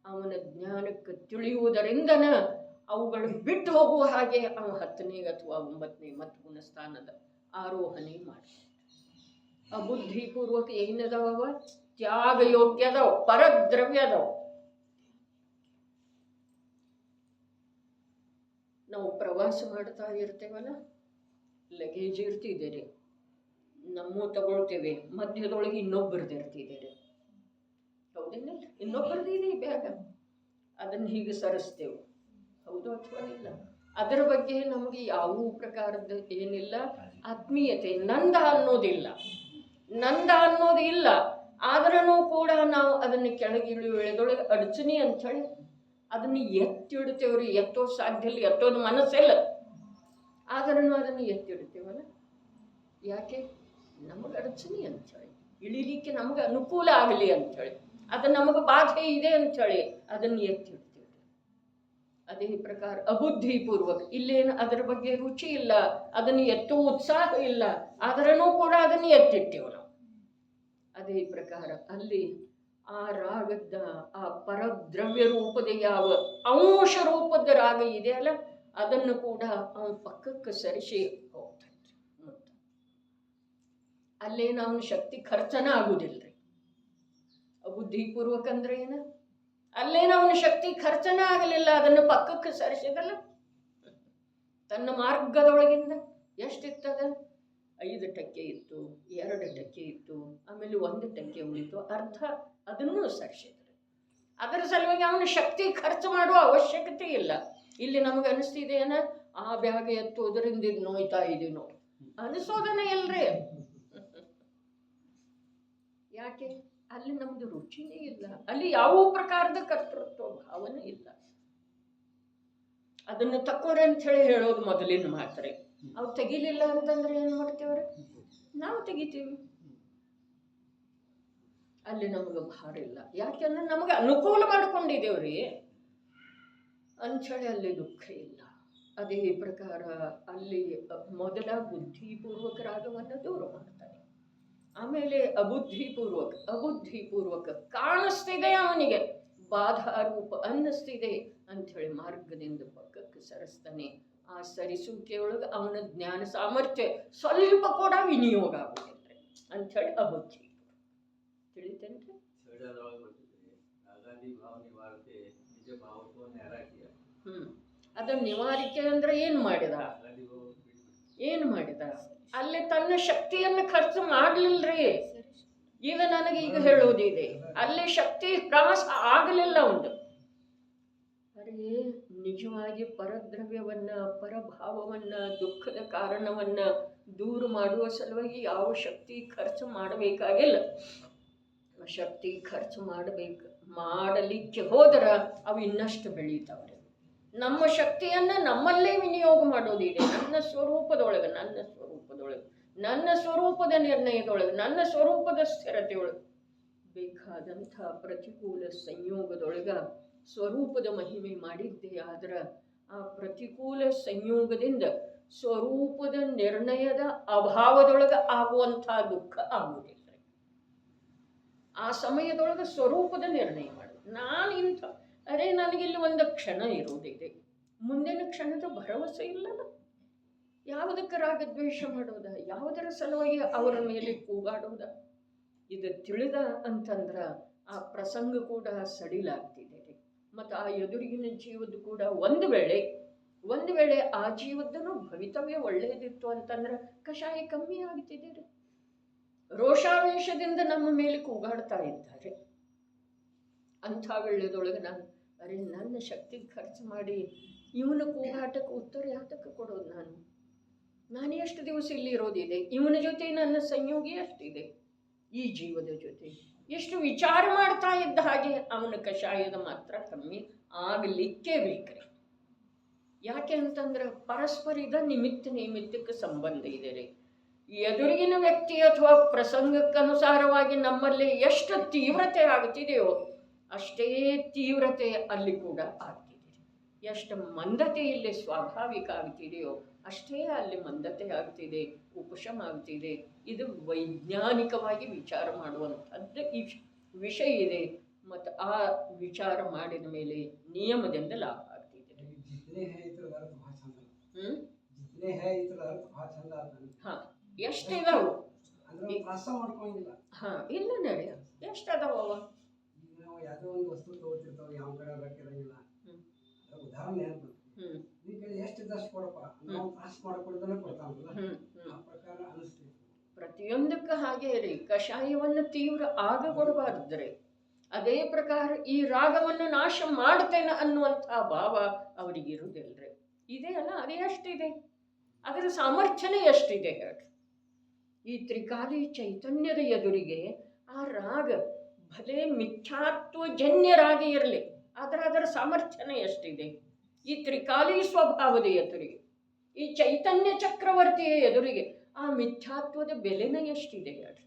[SPEAKER 1] ಅವನ ಜ್ಞಾನಕ್ಕೆ ತಿಳಿಯುವುದರಿಂದನ ಅವುಗಳು ಬಿಟ್ಟು ಹೋಗುವ ಹಾಗೆ ಅವ 10ನೇ ಅಥವಾ 9ನೇ ಮತ್ತು ಗುಣಸ್ಥಾನದ ಆರೋಹಣೆ ಮಾಡಿ. ಅಬುದ್ಧಿಪೂರ್ವಕ ಏನದವ ತ್ಯಾಗ ಯೋಗ್ಯದವ ಪರದ್ರವ್ಯದವ. ನಾವು ಪ್ರವಾಸ ಮಾಡ್ತಾ ಇರ್ತೇವಲ್ಲ, ಲಗೇಜ್ ಇರ್ತಿದ್ದೀರಿ, ನಮ್ಮ ತಗೊಳ್ತೇವೆ, ಮಧ್ಯದೊಳಗೆ ಇನ್ನೊಬ್ಬರದ್ದು ಇರ್ತಿದ್ದೀರಿ, ಹೌದಿಲ್ಲ? ಇನ್ನೊಬ್ಬರದಿದೆ ಬ್ಯಾಗ, ಅದನ್ನು ಹೀಗೆ ಸರಿಸ್ತೇವೆ, ಹೌದು ಅಥವಾ ಇಲ್ಲ? ಅದರ ಬಗ್ಗೆ ನಮಗೆ ಯಾವ ಪ್ರಕಾರದ ಏನಿಲ್ಲ, ಆತ್ಮೀಯತೆ ನಂದ ಅನ್ನೋದಿಲ್ಲ, ನಂದ ಅನ್ನೋದು ಇಲ್ಲ. ಆದ್ರೂ ಕೂಡ ನಾವು ಅದನ್ನು ಕೆಳಗಿಳಿಯುವ ವೇಳೆದೊಳಗೆ ಅಡಚಣೆ ಅಂಥೇಳಿ ಅದನ್ನು ಎತ್ತಿಡ್ತೇವ್ರಿ. ಎತ್ತೋದು ಸಾಧ್ಯ ಇಲ್ಲ, ಎತ್ತೋದು ಮನಸ್ಸಿಲ್ಲ, ಆದ್ರೂ ಅದನ್ನು ಎತ್ತಿಡ್ತೇವಲ್ಲ. ಯಾಕೆ? ನಮಗೆ ಅಡಚಣೆ ಅಂಥೇಳಿ, ಇಳಿಲಿಕ್ಕೆ ನಮಗೆ ಅನುಕೂಲ ಆಗಲಿ ಅಂಥೇಳಿ, ಅದು ನಮಗೆ ಬಾಧೆ ಇದೆ ಅಂಥೇಳಿ ಅದನ್ನು ಎತ್ತಿಡ್ತೇವೆ. ಅದೇ ಪ್ರಕಾರ ಅಬುದ್ಧಿಪೂರ್ವಕ ಇಲ್ಲೇನು ಅದರ ಬಗ್ಗೆ ರುಚಿ ಇಲ್ಲ, ಅದನ್ನು ಎತ್ತುವ ಉತ್ಸಾಹ ಇಲ್ಲ, ಆದ್ರೂ ಕೂಡ ಅದನ್ನು ಎತ್ತಿಟ್ಟೇವು ನಾವು. ಅದೇ ಪ್ರಕಾರ ಅಲ್ಲಿ ಆ ರಾಗದ ಆ ಪರದ್ರವ್ಯ ರೂಪದ ಯಾವ ಅಂಶ ರೂಪದ ರಾಗ ಇದೆಯಲ್ಲ, ಅದನ್ನು ಕೂಡ ಅವನ ಪಕ್ಕಕ್ಕೆ ಸರಿಸಿ ಹೋಗ್ತಾನೆ. ಅಲ್ಲೇನು ಅವನ ಶಕ್ತಿ ಖರ್ಚನ ಆಗುದಿಲ್ರಿ. ಬುದ್ಧಿಪೂರ್ವಕ ಅಂದ್ರೆ ಏನ? ಅಲ್ಲೇನು ಅವನ ಶಕ್ತಿ ಖರ್ಚನ ಆಗಲಿಲ್ಲ, ಅದನ್ನು ಪಕ್ಕಕ್ಕೆ ಸರಿಸಿದಲ್ಲ. ತನ್ನ ಮಾರ್ಗದೊಳಗಿಂದ ಎಷ್ಟಿರ್ತದ? 5% ಇತ್ತು, 2% ಇತ್ತು, ಆಮೇಲೆ 1% ಉಳಿತು, ಅರ್ಧ ಅದನ್ನು ಸರಿಸಿದ್ರು. ಅದರ ಸಲುವಾಗಿ ಅವನ ಶಕ್ತಿ ಖರ್ಚು ಮಾಡುವ ಅವಶ್ಯಕತೆ ಇಲ್ಲ. ಇಲ್ಲಿ ನಮಗೆ ಅನಿಸ್ತಿದೆ ಏನ, ಆ ಬ್ಯಾಗ ಎತ್ತೋದ್ರಿಂದ ಇದು ನೋಯ್ತಾ ಇದೀನೋ ಅನಿಸೋದನ್ನ ಇಲ್ರಿ. ಯಾಕೆ? ಅಲ್ಲಿ ನಮ್ದು ರುಚಿನೇ ಇಲ್ಲ, ಅಲ್ಲಿ ಯಾವ ಪ್ರಕಾರದ ಕರ್ತೃತ್ವ ಭಾವನೆ ಇಲ್ಲ. ಅದನ್ನು ತಕ್ಕೋರಿ ಅಂತ ಹೇಳೋದು ಮೊದಲಿನ ಮಾತ್ರೆ. ಅವು ತೆಗಿಲಿಲ್ಲ ಅಂತಂದ್ರೆ ಏನ್ ಮಾಡ್ತೇವ್ರಿ? ನಾವು ತೆಗಿತೀವಿ. ಅಲ್ಲಿ ನಮಗೆ ಭಾರ ಇಲ್ಲ, ಯಾಕೆಂದ್ರೆ ನಮಗೆ ಅನುಕೂಲ ಮಾಡ್ಕೊಂಡಿದ್ದೇವ್ರಿ ಅಂಥೇಳಿ ಅಲ್ಲಿ ದುಃಖ ಇಲ್ಲ. ಅದೇ ಪ್ರಕಾರ ಅಲ್ಲಿ ಮೊದಲ ಬುದ್ಧಿಪೂರ್ವಕ ರಾಗವನ್ನು ದೂರ ಮಾಡ್ತಾನೆ, ಆಮೇಲೆ ಅಬುದ್ಧಿಪೂರ್ವಕ ಕಾಣಿಸ್ತಿದೆ ಅವನಿಗೆ, ಬಾಧಾರೂಪ ಅನ್ನಿಸ್ತಿದೆ ಅಂಥೇಳಿ ಮಾರ್ಗದಿಂದ ಪಕ್ಕಕ್ಕೆ ಸರಿಸ್ತಾನೆ. ಆ ಸರಿಸುವಿಕೆಯೊಳಗೆ ಅವನ ಜ್ಞಾನ ಸಾಮರ್ಥ್ಯ ಸ್ವಲ್ಪ ಕೂಡ ವಿನಿಯೋಗ ಆಗುತ್ತಿಲ್ಲ ಅಂಥೇಳಿ ಅಬುದ್ಧಿ. ತಿಳಿತೇನ್ರಿ? ಅದನ್ನ ನಿವಾರಿಕೆ ಅಂದ್ರೆ ಏನ್ ಮಾಡಿದ? ಅಲ್ಲಿ ತನ್ನ ಶಕ್ತಿಯನ್ನು ಖರ್ಚು ಮಾಡ್ಲಿಲ್ರಿ. ಈಗ ನನಗೆ ಈಗ ಹೇಳೋದಿದೆ, ಅಲ್ಲಿ ಶಕ್ತಿ ಹ್ರಾಸ ಆಗಲಿಲ್ಲ ಒಂದು. ಅರೆ ನಿಜವಾಗಿ ಪರದ್ರವ್ಯವನ್ನ, ಪರಭಾವವನ್ನ, ದುಃಖದ ಕಾರಣವನ್ನ ದೂರ ಮಾಡುವ ಸಲುವಾಗಿ ಯಾವ ಶಕ್ತಿ ಖರ್ಚು ಮಾಡಬೇಕಾಗಿಲ್ಲ. ಶಕ್ತಿ ಖರ್ಚು ಮಾಡಲಿಕ್ಕೆ ಹೋದ್ರ ಅವು ಇನ್ನಷ್ಟು ಬೆಳೀತಾವ್ರೆ. ನಮ್ಮ ಶಕ್ತಿಯನ್ನ ನಮ್ಮಲ್ಲೇ ವಿನಿಯೋಗ ಮಾಡೋದಿದೆ, ನನ್ನ ಸ್ವರೂಪದೊಳಗೆ, ನನ್ನ ಸ್ವರೂಪದ ನಿರ್ಣಯದೊಳಗೆ, ನನ್ನ ಸ್ವರೂಪದ ಸ್ಥಿರತೆಯೊಳಗೆ. ಬೇಕಾದಂಥ ಪ್ರತಿಕೂಲ ಸಂಯೋಗದೊಳಗ ಸ್ವರೂಪದ ಮಹಿಮೆ ಮಾಡಿದ್ದೆ, ಆದ್ರೆ ಆ ಪ್ರತಿಕೂಲ ಸಂಯೋಗದಿಂದ ಸ್ವರೂಪದ ನಿರ್ಣಯದ ಅಭಾವದೊಳಗೆ ಆಗುವಂಥ ದುಃಖ ಆಗುವುದಿಲ್ಲ. ಆ ಸಮಯದೊಳಗೆ ಸ್ವರೂಪದ ನಿರ್ಣಯ ಮಾಡು. ನಾನು ಇಂಥ ಅರೆ ನನಗಿಲ್ಲಿ ಒಂದು ಕ್ಷಣ ಇರುವುದಿದೆ, ಮುಂದಿನ ಕ್ಷಣದ ಭರವಸೆ ಇಲ್ಲಲ್ಲ. ಯಾವುದಕ್ಕೆ ರಾಗದ್ವೇಷ ಮಾಡೋದ, ಯಾವುದರ ಸಲುವಾಗಿ ಅವರ ಮೇಲೆ ಕೂಗಾಡೋದ? ಇದು ತಿಳಿದ ಅಂತಂದ್ರೆ ಆ ಪ್ರಸಂಗ ಕೂಡ ಸಡಿಲಾಗ್ತಿದೆ. ಮತ್ತು ಆ ಎದುರಿಗಿನ ಜೀವದ್ದು ಕೂಡ ಒಂದು ವೇಳೆ ಆ ಜೀವದ್ದನು ಭವಿತವ್ಯ ಒಳ್ಳೆಯದಿತ್ತು ಅಂತಂದ್ರೆ ಕಷಾಯ ಕಮ್ಮಿ ಆಗ್ತಿದೆ. ರೋಷಾವೇಶದಿಂದ ನಮ್ಮ ಮೇಲೆ ಕೂಗಾಡ್ತಾ ಇದ್ದಾರೆ. ಅಂಥ ವೇಳೆದೊಳಗೆ ನಾನು ಅರೆ ನನ್ನ ಶಕ್ತಿ ಖರ್ಚು ಮಾಡಿ ಇವನ ಕೂಗಾಟಕ್ಕೆ ಉತ್ತರ ಯಾತಕ್ಕೆ ಕೊಡೋದು? ನಾನು ಎಷ್ಟು ದಿವಸ ಇಲ್ಲಿ ಇರೋದಿದೆ, ಇವನ ಜೊತೆ ನನ್ನ ಸಂಯೋಗಿ ಅಷ್ಟಿದೆ, ಈ ಜೀವದ ಜೊತೆ ಎಷ್ಟು ವಿಚಾರ ಮಾಡ್ತಾ ಇದ್ದ ಹಾಗೆ ಅವನ ಕಷಾಯದ ಮಾತ್ರ ಕಮ್ಮಿ ಆಗಲಿಕ್ಕೇ ಬೇಕ್ರಿ. ಯಾಕೆ ಅಂತಂದ್ರೆ ಪರಸ್ಪರಿದ ನಿಮಿತ್ತಕ್ಕೆ ಸಂಬಂಧ ಇದೆ ರೀ. ಎದುರಿಗಿನ ವ್ಯಕ್ತಿ ಅಥವಾ ಪ್ರಸಂಗಕ್ಕನುಸಾರವಾಗಿ ನಮ್ಮಲ್ಲಿ ಎಷ್ಟು ತೀವ್ರತೆ ಆಗ್ತಿದೆಯೋ ಅಷ್ಟೇ ತೀವ್ರತೆ ಅಲ್ಲಿ ಕೂಡ ಆಗ್ತಿದೆ. ಎಷ್ಟು ಮಂದತೆ ಇಲ್ಲಿ ಸ್ವಾಭಾವಿಕ ಆಗ್ತಿದೆಯೋ ಅಷ್ಟೇ ಅಲ್ಲಿ ಮಂದತೆ ಆಗ್ತಿದೆ, ಉಪಶಮ ಆಗ್ತಿದೆ. ಇದು ವೈಜ್ಞಾನಿಕವಾಗಿ ವಿಚಾರ ಮಾಡುವಂಥದ್ದು ಈ ವಿಷಯ ಇದೆ. ಮತ್ತು ಆ ವಿಚಾರ ಮಾಡಿದ ಮೇಲೆ ನಿಯಮದಿಂದ ಲಾಭ ಆಗ್ತಿದೆ. ಹಾಂ, ಎಷ್ಟಿದಾವು? ಹಾಂ, ಇಲ್ಲ ನಡಿ, ಎಷ್ಟದಾವ?
[SPEAKER 2] ಯಾವುದೋ ಒಂದು ವಸ್ತು ತಗೋತಿರ್ತಾವೆ, ಯಾವ ಕಡೆ ರೊಕ್ಕಿರಂಗಿಲ್ಲ. ಉದಾಹರಣೆ ಎಷ್ಟಿದ್ದಷ್ಟು ಕೊಡಪ್ಪ, ನಾವು ತ್ರಾಸ ಮಾಡ್ಕೊಳ್ದನ್ನ ಕೊಡ್ತಾವಲ್ಲ, ಆ ಪ್ರಕಾರ ಅನಿಸ್ತೀವಿ.
[SPEAKER 1] ಪ್ರತಿಯೊಂದಕ್ಕೆ ಹಾಗೆ ರೀ. ಕಷಾಯವನ್ನು ತೀವ್ರ ಆಗ ಕೊಡಬಾರ್ದ್ರೆ ಅದೇ ಪ್ರಕಾರ ಈ ರಾಗವನ್ನು ನಾಶ ಮಾಡ್ತೇನೆ ಅನ್ನುವಂಥ ಭಾವ ಅವರಿಗಿರುವುದಿಲ್ಲರಿ. ಇದೆ ಅಲ್ಲ, ಅದೇ ಅಷ್ಟಿದೆ, ಅದರ ಸಾಮರ್ಥ್ಯನೇ ಎಷ್ಟಿದೆ ಹೇಳ್ರಿ. ಈ ತ್ರಿಕಾಲಿ ಚೈತನ್ಯದ ಎದುರಿಗೆ ಆ ರಾಗ ಭಲೇ ಮಿಥ್ಯಾತ್ವಜನ್ಯ ರಾಗ ಇರಲಿ, ಅದರ ಸಾಮರ್ಥ್ಯನೇ ಎಷ್ಟಿದೆ. ಈ ತ್ರಿಕಾಲಿ ಸ್ವಭಾವದ ಎದುರಿಗೆ, ಈ ಚೈತನ್ಯ ಚಕ್ರವರ್ತಿಯ ಎದುರಿಗೆ ಆ ಮಿಥ್ಯಾತ್ವದ ಬೆಲೆನ ಎಷ್ಟಿದೆ ಹೇಳ್ರಿ.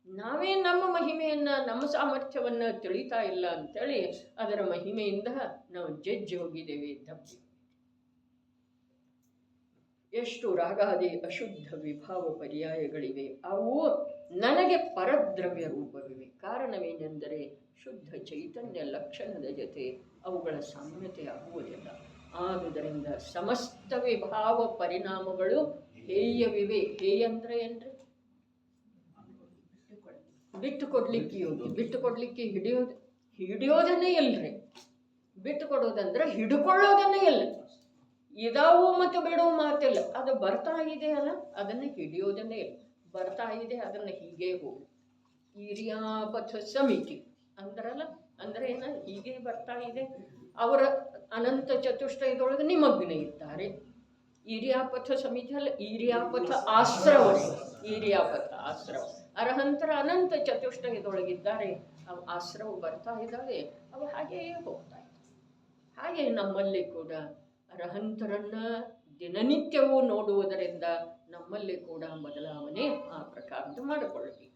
[SPEAKER 1] ನಾವೇ ನಮ್ಮ ಮಹಿಮೆಯನ್ನು, ನಮ್ಮ ಸಾಮರ್ಥ್ಯವನ್ನು ತಿಳಿತಾ ಇಲ್ಲ ಅಂತೇಳಿ ಅದರ ಮಹಿಮೆಯಿಂದ ನಾವು ಜಜ್ಜಿ ಹೋಗಿದ್ದೇವೆ, ತಪ್ಪಿ. ಎಷ್ಟು ರಾಗಾದಿ ಅಶುದ್ಧ ವಿಭಾವ ಪರ್ಯಾಯಗಳಿವೆ, ಅವು ನನಗೆ ಪರದ್ರವ್ಯ ರೂಪವಿವೆ. ಕಾರಣವೇನೆಂದರೆ ಶುದ್ಧ ಚೈತನ್ಯ ಲಕ್ಷಣದ ಜೊತೆ ಅವುಗಳ ಸಾಮ್ಯತೆ ಆಗುವುದಿಲ್ಲ. ಆದುದರಿಂದ ಸಮಸ್ತ ವಿಭಾವ ಪರಿಣಾಮಗಳು ಹೇಯವಿವೆ. ಹೇಯ ಅಂದ್ರೆ ಏನ್ರಿ? ಬಿಟ್ಟು ಕೊಡ್ಲಿಕ್ಕೆ ಯೋಗ್ಯ. ಬಿಟ್ಟು ಕೊಡ್ಲಿಕ್ಕೆ ಹಿಡಿಯೋದನ್ನೇ ಇಲ್ರಿ. ಬಿಟ್ಟು ಕೊಡೋದಂದ್ರೆ ಹಿಡ್ಕೊಳ್ಳೋದನ್ನೇ ಇಲ್ಲ. ಇದಾವು ಮತ್ತು ಬಿಡುವ ಮಾತಿಲ್ಲ. ಅದು ಬರ್ತಾ ಇದೆ ಅಲ್ಲ, ಅದನ್ನು ಹಿಡಿಯೋದನ್ನೇ ಇಲ್ಲ. ಬರ್ತಾ ಇದೆ, ಅದನ್ನು ಹೀಗೆ ಹೋಗಿ ಈರ್ಯಾಪಥ ಸಮಿತಿ ಅಂದ್ರಲ್ಲ, ಅಂದ್ರೆ ಏನ, ಹೀಗೆ ಬರ್ತಾ ಇದೆ. ಅವರ ಅನಂತ ಚತುಷ್ಟಯದೊಳಗೆ ನಿಮಗ್ನ ಇದ್ದಾರೆ. ಈರ್ಯಾಪಥ ಸಮಿತಿ ಅಲ್ಲ, ಈರ್ಯಾಪಥ ಆಶ್ರವ. ಈರ್ಯಾಪಥ ಆಶ್ರವ ಅರ್ಹಂತರ ಅನಂತ ಚತುಷ್ಟಯದೊಳಗಿದ್ದಾರೆ. ಅವು ಆಶ್ರವ ಬರ್ತಾ ಇದ್ದಾವೆ, ಅವು ಹಾಗೆಯೇ ಹೋಗ್ತಾ ಇದ್ದಾವೆ. ಹಾಗೆ ನಮ್ಮಲ್ಲಿ ಕೂಡ ಅರ್ಹಂತರನ್ನ ದಿನನಿತ್ಯವೂ ನೋಡುವುದರಿಂದ ನಮ್ಮಲ್ಲಿ ಕೂಡ ಬದಲಾವಣೆ ಆ ಪ್ರಕಾರದ ಮಾಡಿಕೊಳ್ಳಬೇಕು.